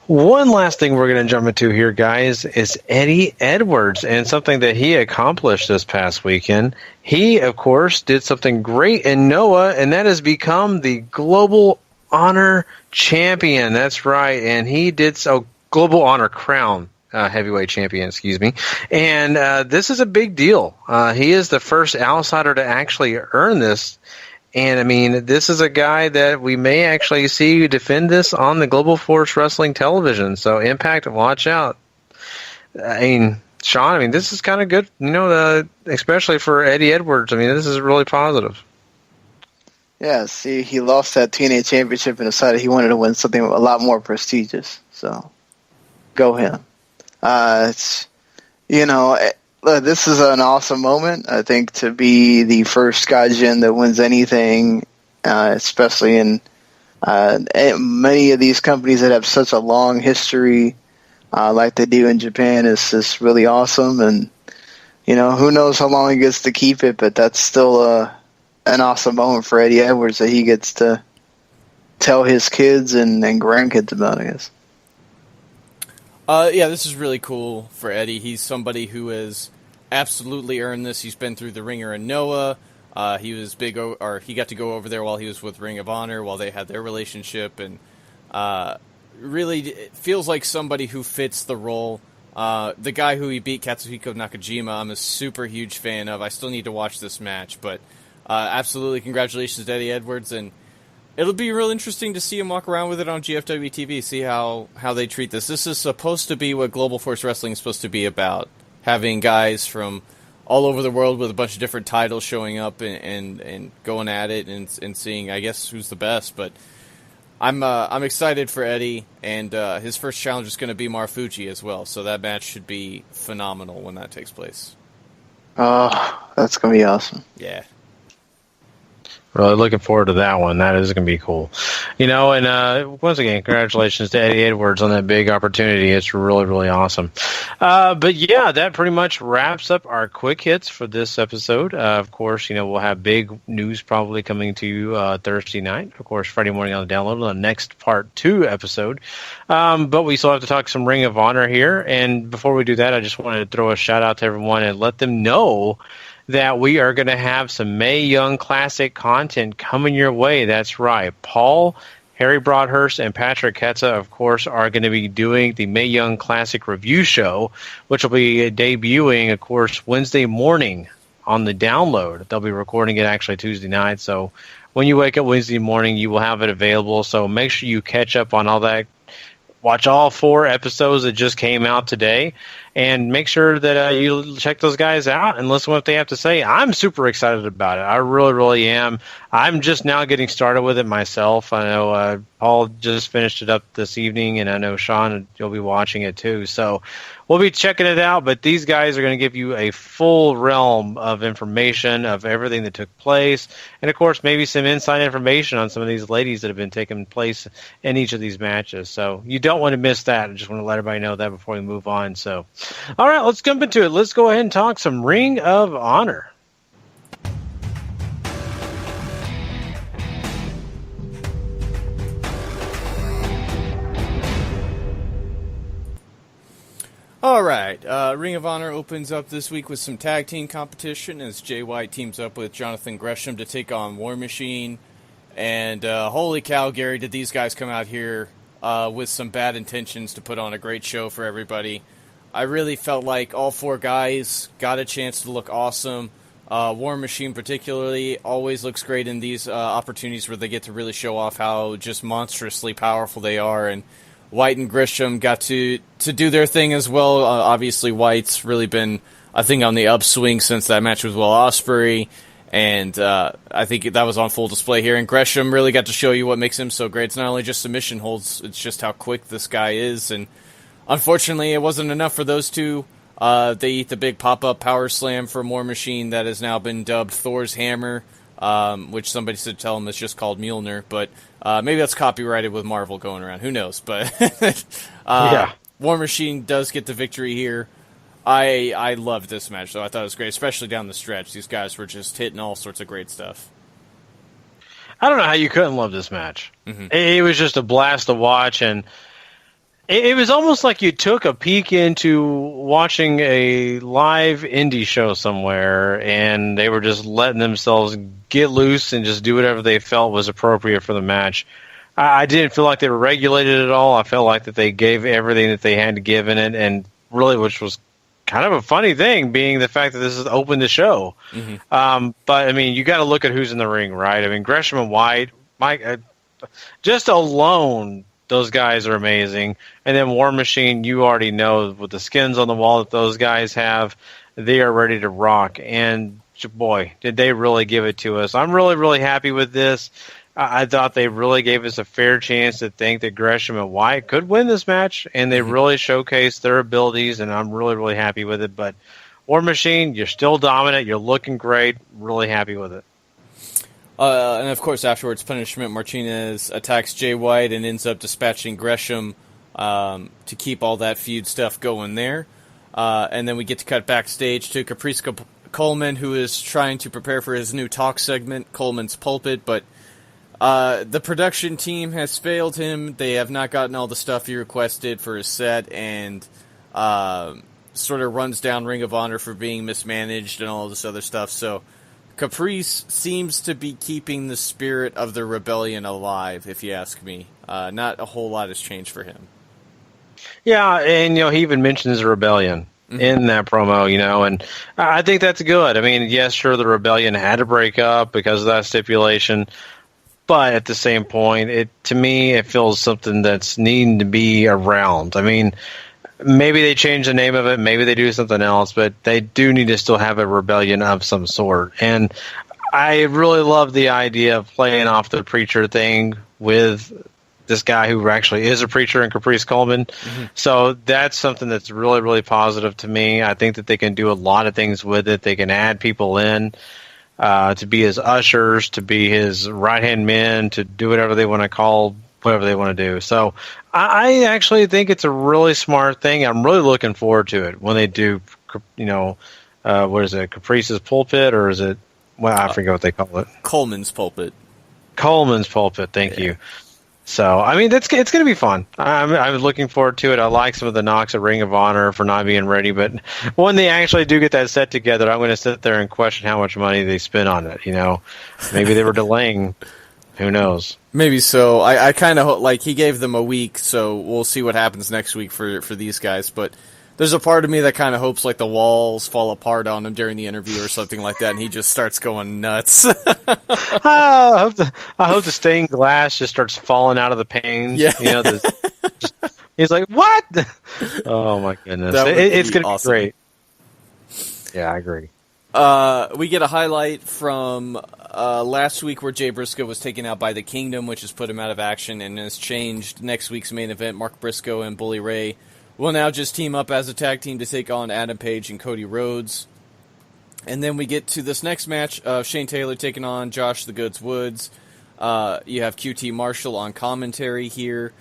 One last thing we're going to jump into here, guys, is Eddie Edwards and something that he accomplished this past weekend. He, of course, did something great in Noah, and that has become the Global Honor Champion. That's right, and he did so. Global Honor Crown Heavyweight Champion, excuse me. And this is a big deal. He is the first outsider to actually earn this. And, this is a guy that we may actually see defend this on the Global Force Wrestling television. So, Impact, watch out. Sean, this is kind of good, especially for Eddie Edwards. This is really positive. Yeah, see, he lost that TNA championship and decided he wanted to win something a lot more prestigious. So, go him. Like this is an awesome moment. I think to be the first Gaijin that wins anything, especially in many of these companies that have such a long history like they do in Japan, is just really awesome. And, who knows how long he gets to keep it, but that's still an awesome moment for Eddie Edwards that he gets to tell his kids and grandkids about, I guess. Yeah, this is really cool for Eddie. He's somebody who has absolutely earned this. He's been through the Ringer and Noah. He was he got to go over there while he was with Ring of Honor, while they had their relationship, and really it feels like somebody who fits the role. The guy who he beat, Katsuhiko Nakajima, I'm a super huge fan of. I still need to watch this match, but absolutely congratulations to Eddie Edwards, and it'll be real interesting to see him walk around with it on GFW TV, see how they treat this. This is supposed to be what Global Force Wrestling is supposed to be about, having guys from all over the world with a bunch of different titles showing up and going at it and seeing, I guess, who's the best. But I'm excited for Eddie, and his first challenge is going to be Marufuji as well, so that match should be phenomenal when that takes place. Oh, that's going to be awesome. Yeah. Really looking forward to that one. That is going to be cool. And once again, congratulations to Eddie Edwards on that big opportunity. It's really, really awesome. But yeah, that pretty much wraps up our quick hits for this episode. Of course, we'll have big news probably coming to you Thursday night. Of course, Friday morning on the download on the next part 2 episode. But we still have to talk some Ring of Honor here. And before we do that, I just wanted to throw a shout out to everyone and let them know that we are going to have some Mae Young Classic content coming your way. That's right. Paul, Harry Broadhurst, and Patrick Ketza, of course, are going to be doing the Mae Young Classic review show, which will be debuting, of course, Wednesday morning on the download. They'll be recording it actually Tuesday night. So when you wake up Wednesday morning, you will have it available. So make sure you catch up on all that. Watch all 4 episodes that just came out today, and make sure that you check those guys out and listen to what they have to say. I'm super excited about it. I really, really am. I'm just now getting started with it myself. I know Paul just finished it up this evening, and I know Sean, you'll be watching it too. So we'll be checking it out, but these guys are going to give you a full realm of information of everything that took place, and of course maybe some inside information on some of these ladies that have been taking place in each of these matches. So you don't want to miss that. I just want to let everybody know that before we move on. So all right, let's jump into it. Let's go ahead and talk some Ring of Honor. All right, Ring of Honor opens up this week with some tag team competition as Jay White teams up with Jonathan Gresham to take on War Machine. And holy cow, Gary, did these guys come out here with some bad intentions to put on a great show for everybody. I really felt like all 4 guys got a chance to look awesome. War Machine particularly always looks great in these opportunities where they get to really show off how just monstrously powerful they are. And White and Gresham got to do their thing as well. Obviously, White's really been, I think, on the upswing since that match with Will Ospreay. And I think that was on full display here. And Gresham really got to show you what makes him so great. It's not only just submission holds, it's just how quick this guy is. And unfortunately, it wasn't enough for those two. They eat the big pop-up power slam from War Machine that has now been dubbed Thor's Hammer, which somebody should tell him is just called Mjolnir. But maybe that's copyrighted with Marvel going around. Who knows? But yeah. War Machine does get the victory here. I loved this match, though. I thought it was great, especially down the stretch. These guys were just hitting all sorts of great stuff. I don't know how you couldn't love this match. Mm-hmm. It was just a blast to watch, and it was almost like you took a peek into watching a live indie show somewhere, and they were just letting themselves get loose and just do whatever they felt was appropriate for the match. I didn't feel like they were regulated at all. I felt like that they gave everything that they had to give in it, and really, which was kind of a funny thing, being the fact that this is open to show. Mm-hmm. But, I mean, you got to look at who's in the ring, right? I mean, Gresham and White, Mike, just alone, those guys are amazing. And then War Machine, you already know, with the skins on the wall that those guys have, they are ready to rock. And, boy, did they really give it to us. I'm really, really happy with this. I thought they really gave us a fair chance to think that Gresham and White could win this match, and they really showcased their abilities, and I'm really, really happy with it. But War Machine, you're still dominant. You're looking great. Really happy with it. And of course, afterwards, Punishment Martinez attacks Jay White and ends up dispatching Gresham to keep all that feud stuff going there. And then we get to cut backstage to Caprice Coleman, who is trying to prepare for his new talk segment, Coleman's Pulpit, but the production team has failed him. They have not gotten all the stuff he requested for his set, and sort of runs down Ring of Honor for being mismanaged and all this other stuff. So Caprice seems to be keeping the spirit of the rebellion alive, if you ask me. Not a whole lot has changed for him. Yeah, and he even mentions rebellion in that promo, and I think that's good. I mean, yes, sure, the rebellion had to break up because of that stipulation, but at the same point, to me, it feels something that's needing to be around. I mean, maybe they change the name of it, maybe they do something else, but they do need to still have a rebellion of some sort. And I really love the idea of playing off the preacher thing with this guy who actually is a preacher in Caprice Coleman. So that's something that's really, really positive to me. I think that they can do a lot of things with it. They can add people in to be his ushers, to be his right-hand men, to do whatever they want to call whatever they want to do. So I actually think it's a really smart thing. I'm really looking forward to it when they do, what is it, Caprice's Pulpit, or is it, I forget what they call it. Coleman's Pulpit. Coleman's Pulpit, thank you. So, I mean, it's going to be fun. I'm looking forward to it. I like some of the knocks at Ring of Honor for not being ready, but when they actually do get that set together, I'm going to sit there and question how much money they spent on it. Maybe they were delaying. Who knows? Maybe so. I kind of like he gave them a week, so we'll see what happens next week for these guys. But there's a part of me that kind of hopes like the walls fall apart on him during the interview or something like that, and he just starts going nuts. I hope the stained glass just starts falling out of the panes. Yeah. He's like, what? Oh my goodness! It's going to be great. Yeah, I agree. We get a highlight from last week where Jay Briscoe was taken out by the Kingdom, which has put him out of action and has changed next week's main event. Mark Briscoe and Bully Ray will now just team up as a tag team to take on Adam Page and Cody Rhodes. And then we get to this next match of Shane Taylor taking on Josh the Goods Woods. You have QT Marshall on commentary here.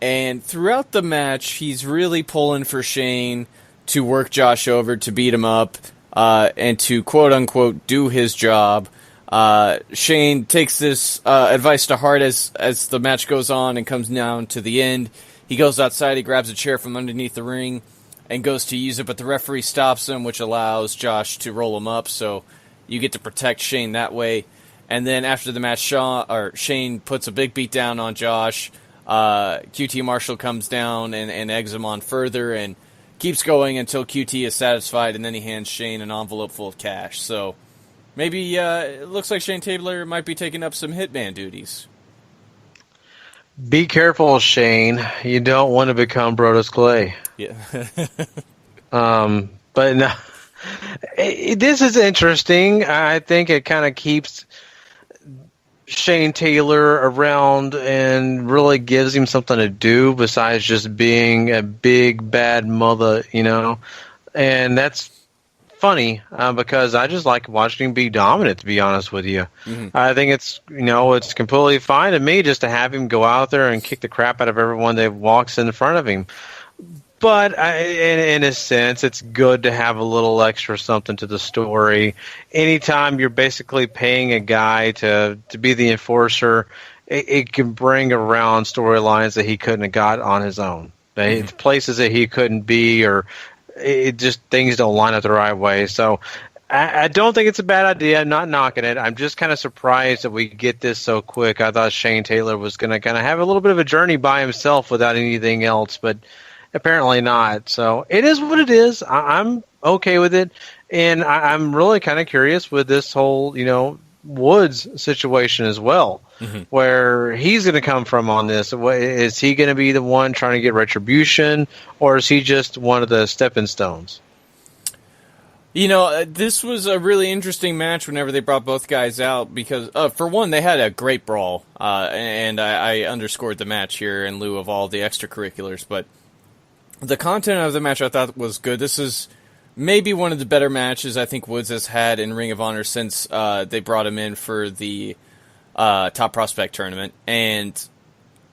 And throughout the match, he's really pulling for Shane to work Josh over, to beat him up, and to quote-unquote do his job. Shane takes this advice to heart as the match goes on and comes down to the end. He goes outside, he grabs a chair from underneath the ring and goes to use it, but the referee stops him, which allows Josh to roll him up, so you get to protect Shane that way. And then after the match, Shane puts a big beat down on Josh. QT Marshall comes down and eggs him on further and keeps going until QT is satisfied, and then he hands Shane an envelope full of cash. So maybe it looks like Shane Taylor might be taking up some hitman duties. Be careful, Shane. You don't want to become Brodus Clay. Yeah. But no, this is interesting. I think it kind of keeps Shane Taylor around and really gives him something to do besides just being a big bad mother, and that's funny because I just like watching him be dominant, to be honest with you. I think it's it's completely fine to me just to have him go out there and kick the crap out of everyone that walks in front of him. But in a sense, it's good to have a little extra something to the story. Anytime you're basically paying a guy to be the enforcer, it can bring around storylines that he couldn't have got on his own. Places that he couldn't be, or it just things don't line up the right way. So I don't think it's a bad idea. I'm not knocking it. I'm just kind of surprised that we get this so quick. I thought Shane Taylor was going to kind of have a little bit of a journey by himself without anything else, but apparently not. So it is what it is. I'm okay with it. And I'm really kind of curious with this whole, Woods situation as well, where he's going to come from on this. Is he going to be the one trying to get retribution, or is he just one of the stepping stones? This was a really interesting match whenever they brought both guys out because, for one, they had a great brawl, and I underscored the match here in lieu of all the extracurriculars, but the content of the match I thought was good. This is maybe one of the better matches I think Woods has had in Ring of Honor since they brought him in for the Top Prospect tournament. And,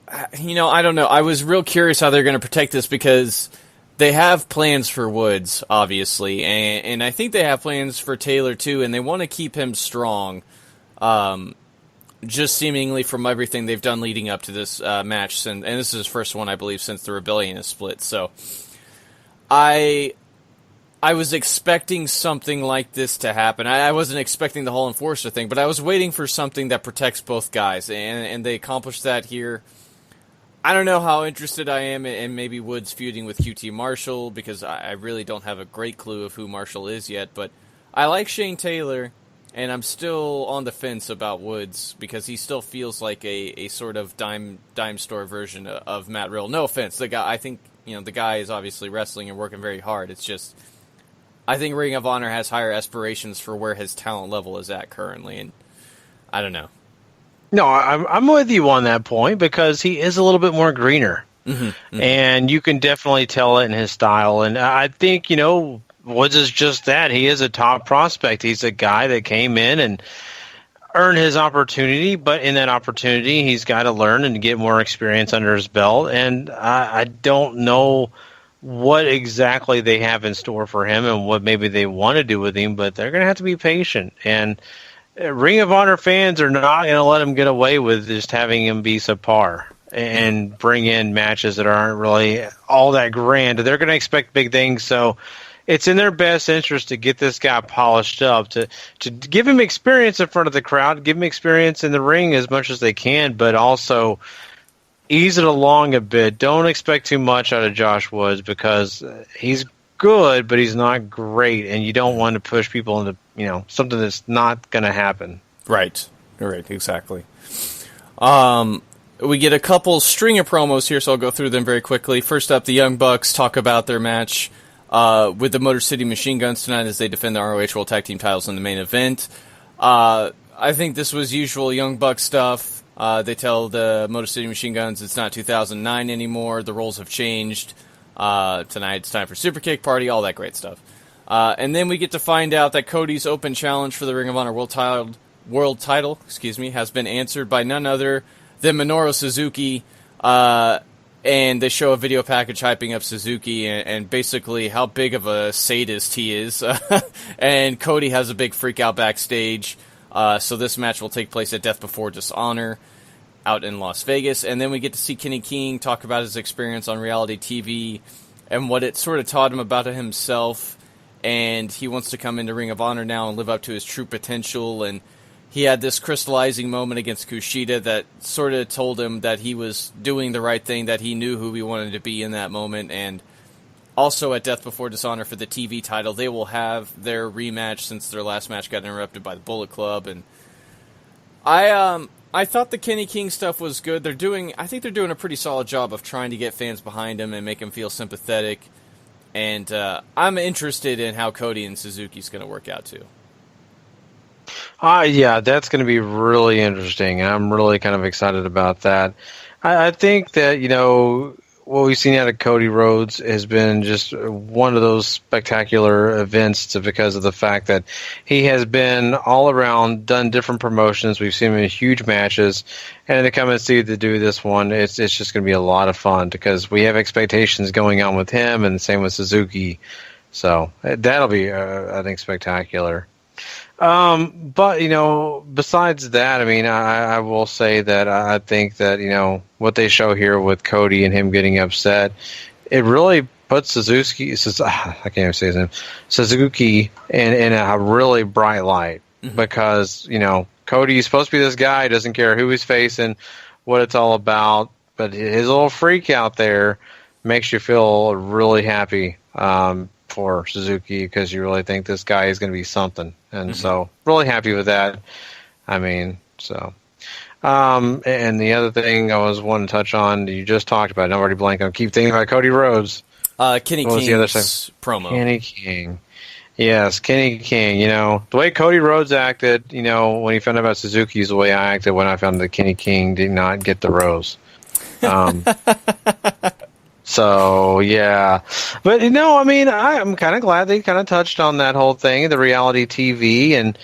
I don't know. I was real curious how they're going to protect this because they have plans for Woods, obviously, and I think they have plans for Taylor, too, and they want to keep him strong, just seemingly from everything they've done leading up to this match. And this is his first one, I believe, since the Rebellion is split. So I was expecting something like this to happen. I wasn't expecting the whole Enforcer thing, but I was waiting for something that protects both guys, and they accomplished that here. I don't know how interested I am in maybe Woods feuding with QT Marshall, because I really don't have a great clue of who Marshall is yet, but I like Shane Taylor, and I'm still on the fence about Woods, because he still feels like a sort of dime store version of Matt Riddle. No offense, the guy, I think, the guy is obviously wrestling and working very hard. It's just, I think Ring of Honor has higher aspirations for where his talent level is at currently, and I don't know. No, I'm with you on that point because he is a little bit more greener. Mm-hmm. And you can definitely tell it in his style. And I think, Woods is just that. He is a top prospect. He's a guy that came in and earned his opportunity, but in that opportunity, he's got to learn and get more experience under his belt. And I don't know what exactly they have in store for him and what maybe they want to do with him, but they're going to have to be patient. And Ring of Honor fans are not going to let him get away with just having him be subpar and bring in matches that aren't really all that grand. They're going to expect big things, so it's in their best interest to get this guy polished up, to give him experience in front of the crowd, give him experience in the ring as much as they can, but also ease it along a bit. Don't expect too much out of Josh Woods because he's good, but he's not great, and you don't want to push people into something that's not going to happen. Right, exactly. We get a couple string of promos here, so I'll go through them very quickly. First up, the Young Bucks talk about their match with the Motor City Machine Guns tonight as they defend the ROH World Tag Team titles in the main event. I think this was usual Young Bucks stuff. They tell the Motor City Machine Guns it's not 2009 anymore. The roles have changed. Tonight it's time for Super Kick Party, all that great stuff. And then we get to find out that Cody's open challenge for the Ring of Honor World title, has been answered by none other than Minoru Suzuki. And they show a video package hyping up Suzuki and basically how big of a sadist he is. And Cody has a big freak out backstage. So this match will take place at Death Before Dishonor out in Las Vegas. And then we get to see Kenny King talk about his experience on reality TV and what it sort of taught him about himself. And he wants to come into Ring of Honor now and live up to his true potential. And he had this crystallizing moment against Kushida that sort of told him that he was doing the right thing, that he knew who he wanted to be in that moment. And also at Death Before Dishonor for the TV title, they will have their rematch since their last match got interrupted by the Bullet Club. And I thought the Kenny King stuff was good. I think they're doing a pretty solid job of trying to get fans behind him and make him feel sympathetic. And I'm interested in how Cody and Suzuki's going to work out, too. Yeah, that's going to be really interesting. I'm really kind of excited about that. I think that, what we've seen out of Cody Rhodes has been just one of those spectacular events because of the fact that he has been all around, done different promotions. We've seen him in huge matches, and to come and see to do this one, it's just going to be a lot of fun because we have expectations going on with him, and the same with Suzuki. So that'll be, I think, spectacular. But, besides that, I will say that I think that, what they show here with Cody and him getting upset, it really puts Suzuki in a really bright light because, Cody's supposed to be this guy, doesn't care who he's facing, what it's all about, but his little freak out there makes you feel really happy, for Suzuki because you really think this guy is going to be something. And so really happy with that. And the other thing I was wanting to touch on, you just talked about it, I'm already blanking. I keep thinking about Cody Rhodes. Kenny King's promo. Kenny King. Yes, Kenny King. The way Cody Rhodes acted, when he found out about Suzuki is the way I acted when I found that Kenny King did not get the rose. So, yeah. But, I mean, I'm kind of glad they kind of touched on that whole thing, the reality TV, and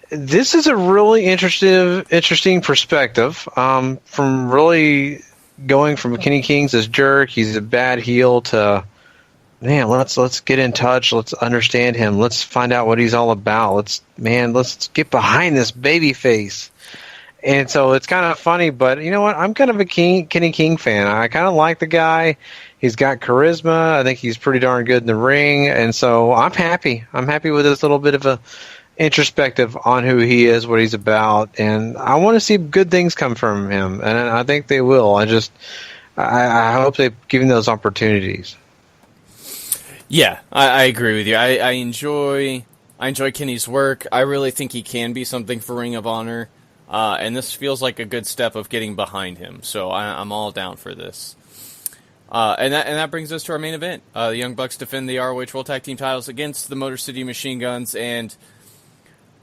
this is a really interesting perspective from really going from Kenny King's this jerk, he's a bad heel, to, man, let's get in touch, let's understand him, let's find out what he's all about, let's get behind this baby face. And so it's kind of funny, but you know what? I'm kind of a Kenny King fan. I kind of like the guy. He's got charisma. I think he's pretty darn good in the ring. And so I'm happy. I'm happy with this little bit of a introspective on who he is, what he's about. And I want to see good things come from him. And I think they will. I hope they give him those opportunities. Yeah, I agree with you. I enjoy Kenny's work. I really think he can be something for Ring of Honor. And this feels like a good step of getting behind him, so I'm all down for this. And that brings us to our main event. The Young Bucks defend the ROH World Tag Team titles against the Motor City Machine Guns. And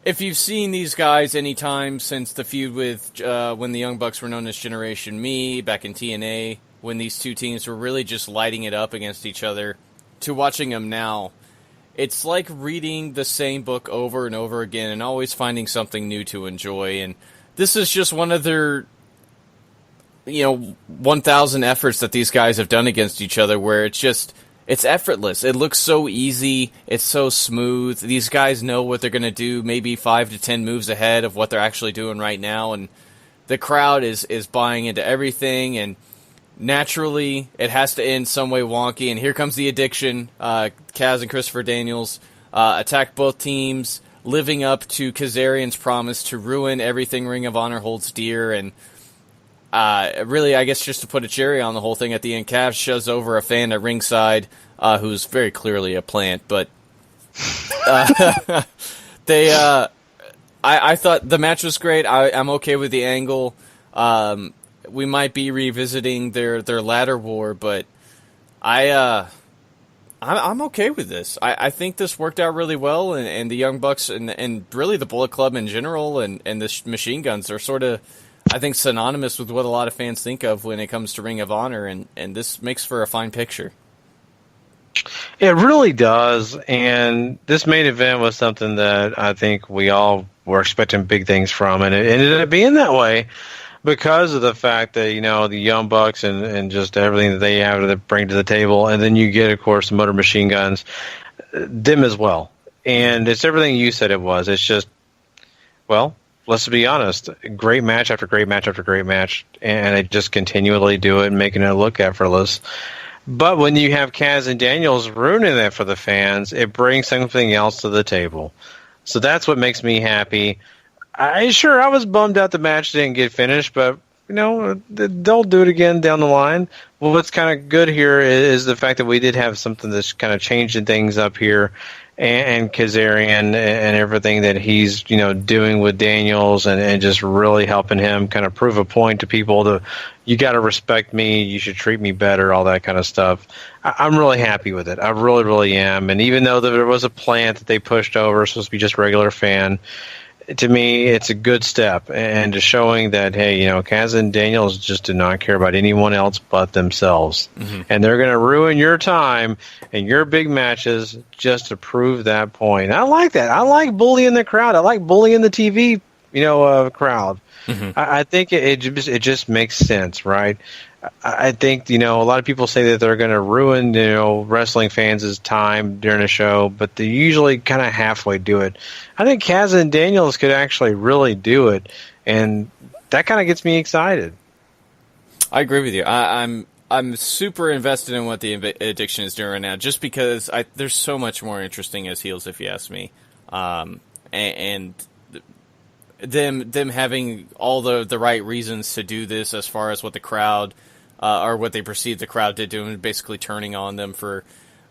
if you've seen these guys any time since the feud with when the Young Bucks were known as Generation Me back in TNA, when these two teams were really just lighting it up against each other, to watching them now, it's like reading the same book over and over again and always finding something new to enjoy. And this is just one of their, 1,000 efforts that these guys have done against each other where it's effortless. It looks so easy. It's so smooth. These guys know what they're going to do, maybe 5 to 10 moves ahead of what they're actually doing right now. And the crowd is buying into everything. And naturally, it has to end some way wonky. And here comes the addiction. Kaz and Christopher Daniels attack both teams, living up to Kazarian's promise to ruin everything Ring of Honor holds dear. And really, I guess just to put a cherry on the whole thing, at the end, Kaz shoves over a fan at ringside who's very clearly a plant. But I thought the match was great. I'm okay with the angle. We might be revisiting their ladder war, but I'm okay with this. I think this worked out really well, and the Young Bucks and really the Bullet Club in general and the Machine Guns are sort of, I think, synonymous with what a lot of fans think of when it comes to Ring of Honor, and this makes for a fine picture. It really does, and this main event was something that I think we all were expecting big things from, and it ended up being that way because of the fact that, the Young Bucks and just everything that they have to bring to the table, and then you get, of course, the Motor Machine Guns, them as well. And it's everything you said it was. It's just, well, let's be honest, great match after great match after great match, and they just continually do it, making it look effortless. But when you have Kaz and Daniels ruining that for the fans, it brings something else to the table. So that's what makes me happy. I was bummed out the match didn't get finished, but they'll do it again down the line. Well, what's kind of good here is the fact that we did have something that's kind of changing things up here, and Kazarian and everything that he's doing with Daniels and just really helping him kind of prove a point to people you got to respect me, you should treat me better, all that kind of stuff. I'm really happy with it. I really, really am. And even though there was a plant that they pushed over, supposed to be just regular fan, to me, it's a good step, and just showing that, hey, Kaz and Daniels just do not care about anyone else but themselves. Mm-hmm. And they're going to ruin your time and your big matches just to prove that point. And I like that. I like bullying the crowd. I like bullying the TV, crowd. Mm-hmm. I think it just makes sense, right? I think, a lot of people say that they're going to ruin, wrestling fans' time during a show, but they usually kind of halfway do it. I think Kaz and Daniels could actually really do it, and that kind of gets me excited. I agree with you. I'm super invested in what the Addiction is doing right now, just because there's so much more interesting as heels, if you ask me. And them having all the right reasons to do this as far as what the crowd or what they perceive the crowd did do, and basically turning on them for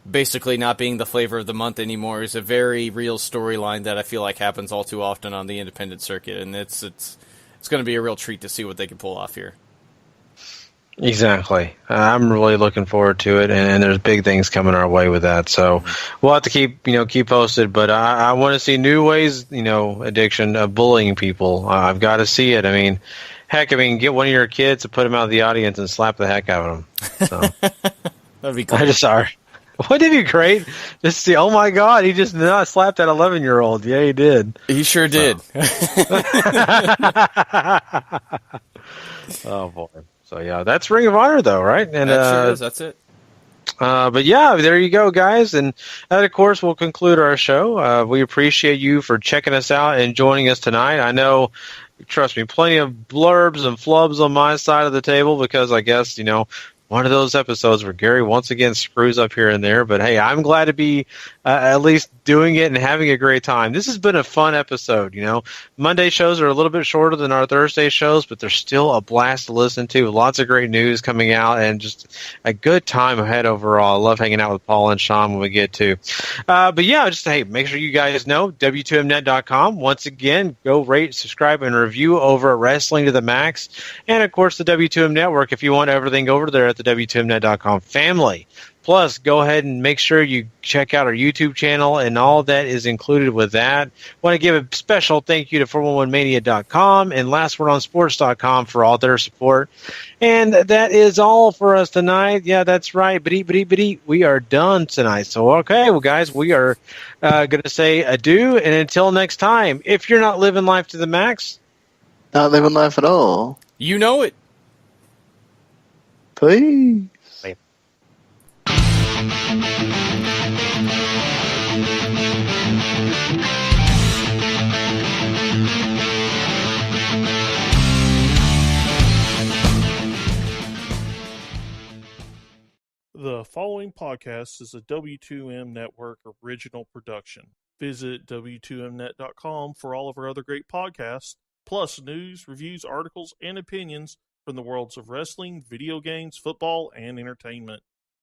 basically not being the flavor of the month anymore is a very real storyline that I feel like happens all too often on the independent circuit, and it's going to be a real treat to see what they can pull off here. Exactly. I'm really looking forward to it, and there's big things coming our way with that. So we'll have to keep posted. But I want to see new ways, Addiction of bullying people. I've got to see it. Heck, get one of your kids to put them out of the audience and slap the heck out of them. So. That'd be great. I just saw her. What did he create? Just see, oh my God, he just not slapped that 11-year-old. Yeah, he did. He sure did. Oh, boy. So, yeah, that's Ring of Honor, though, right? And that sure is. That's it. But yeah, there you go, guys. And that, of course, will conclude our show. We appreciate you for checking us out and joining us tonight. I know, trust me, plenty of blurbs and flubs on my side of the table because I guess, one of those episodes where Gary once again screws up here and there. But hey, I'm glad to be at least doing it and having a great time. This has been a fun episode. Monday shows are a little bit shorter than our Thursday shows, but they're still a blast to listen to. Lots of great news coming out and just a good time ahead overall. I love hanging out with Paul and Sean when we get to. But yeah, just hey, make sure you guys know W2Mnet.com. Once again, go rate, subscribe, and review over at Wrestling to the Max. And of course, the W2M Network. If you want everything over there at the W2Mnet.com family. Plus, go ahead and make sure you check out our YouTube channel, and all that is included with that. Want to give a special thank you to 411mania.com and lastwordonsports.com for all their support. And that is all for us tonight. Yeah, that's right. But we are done tonight. So, okay, well, guys, we are going to say adieu, and until next time, if you're not living life to the max, not living life at all. You know it. Please. The following podcast is a W2M Network original production. Visit W2Mnet.com for all of our other great podcasts, plus news, reviews, articles, and opinions from the worlds of wrestling, video games, football, and entertainment.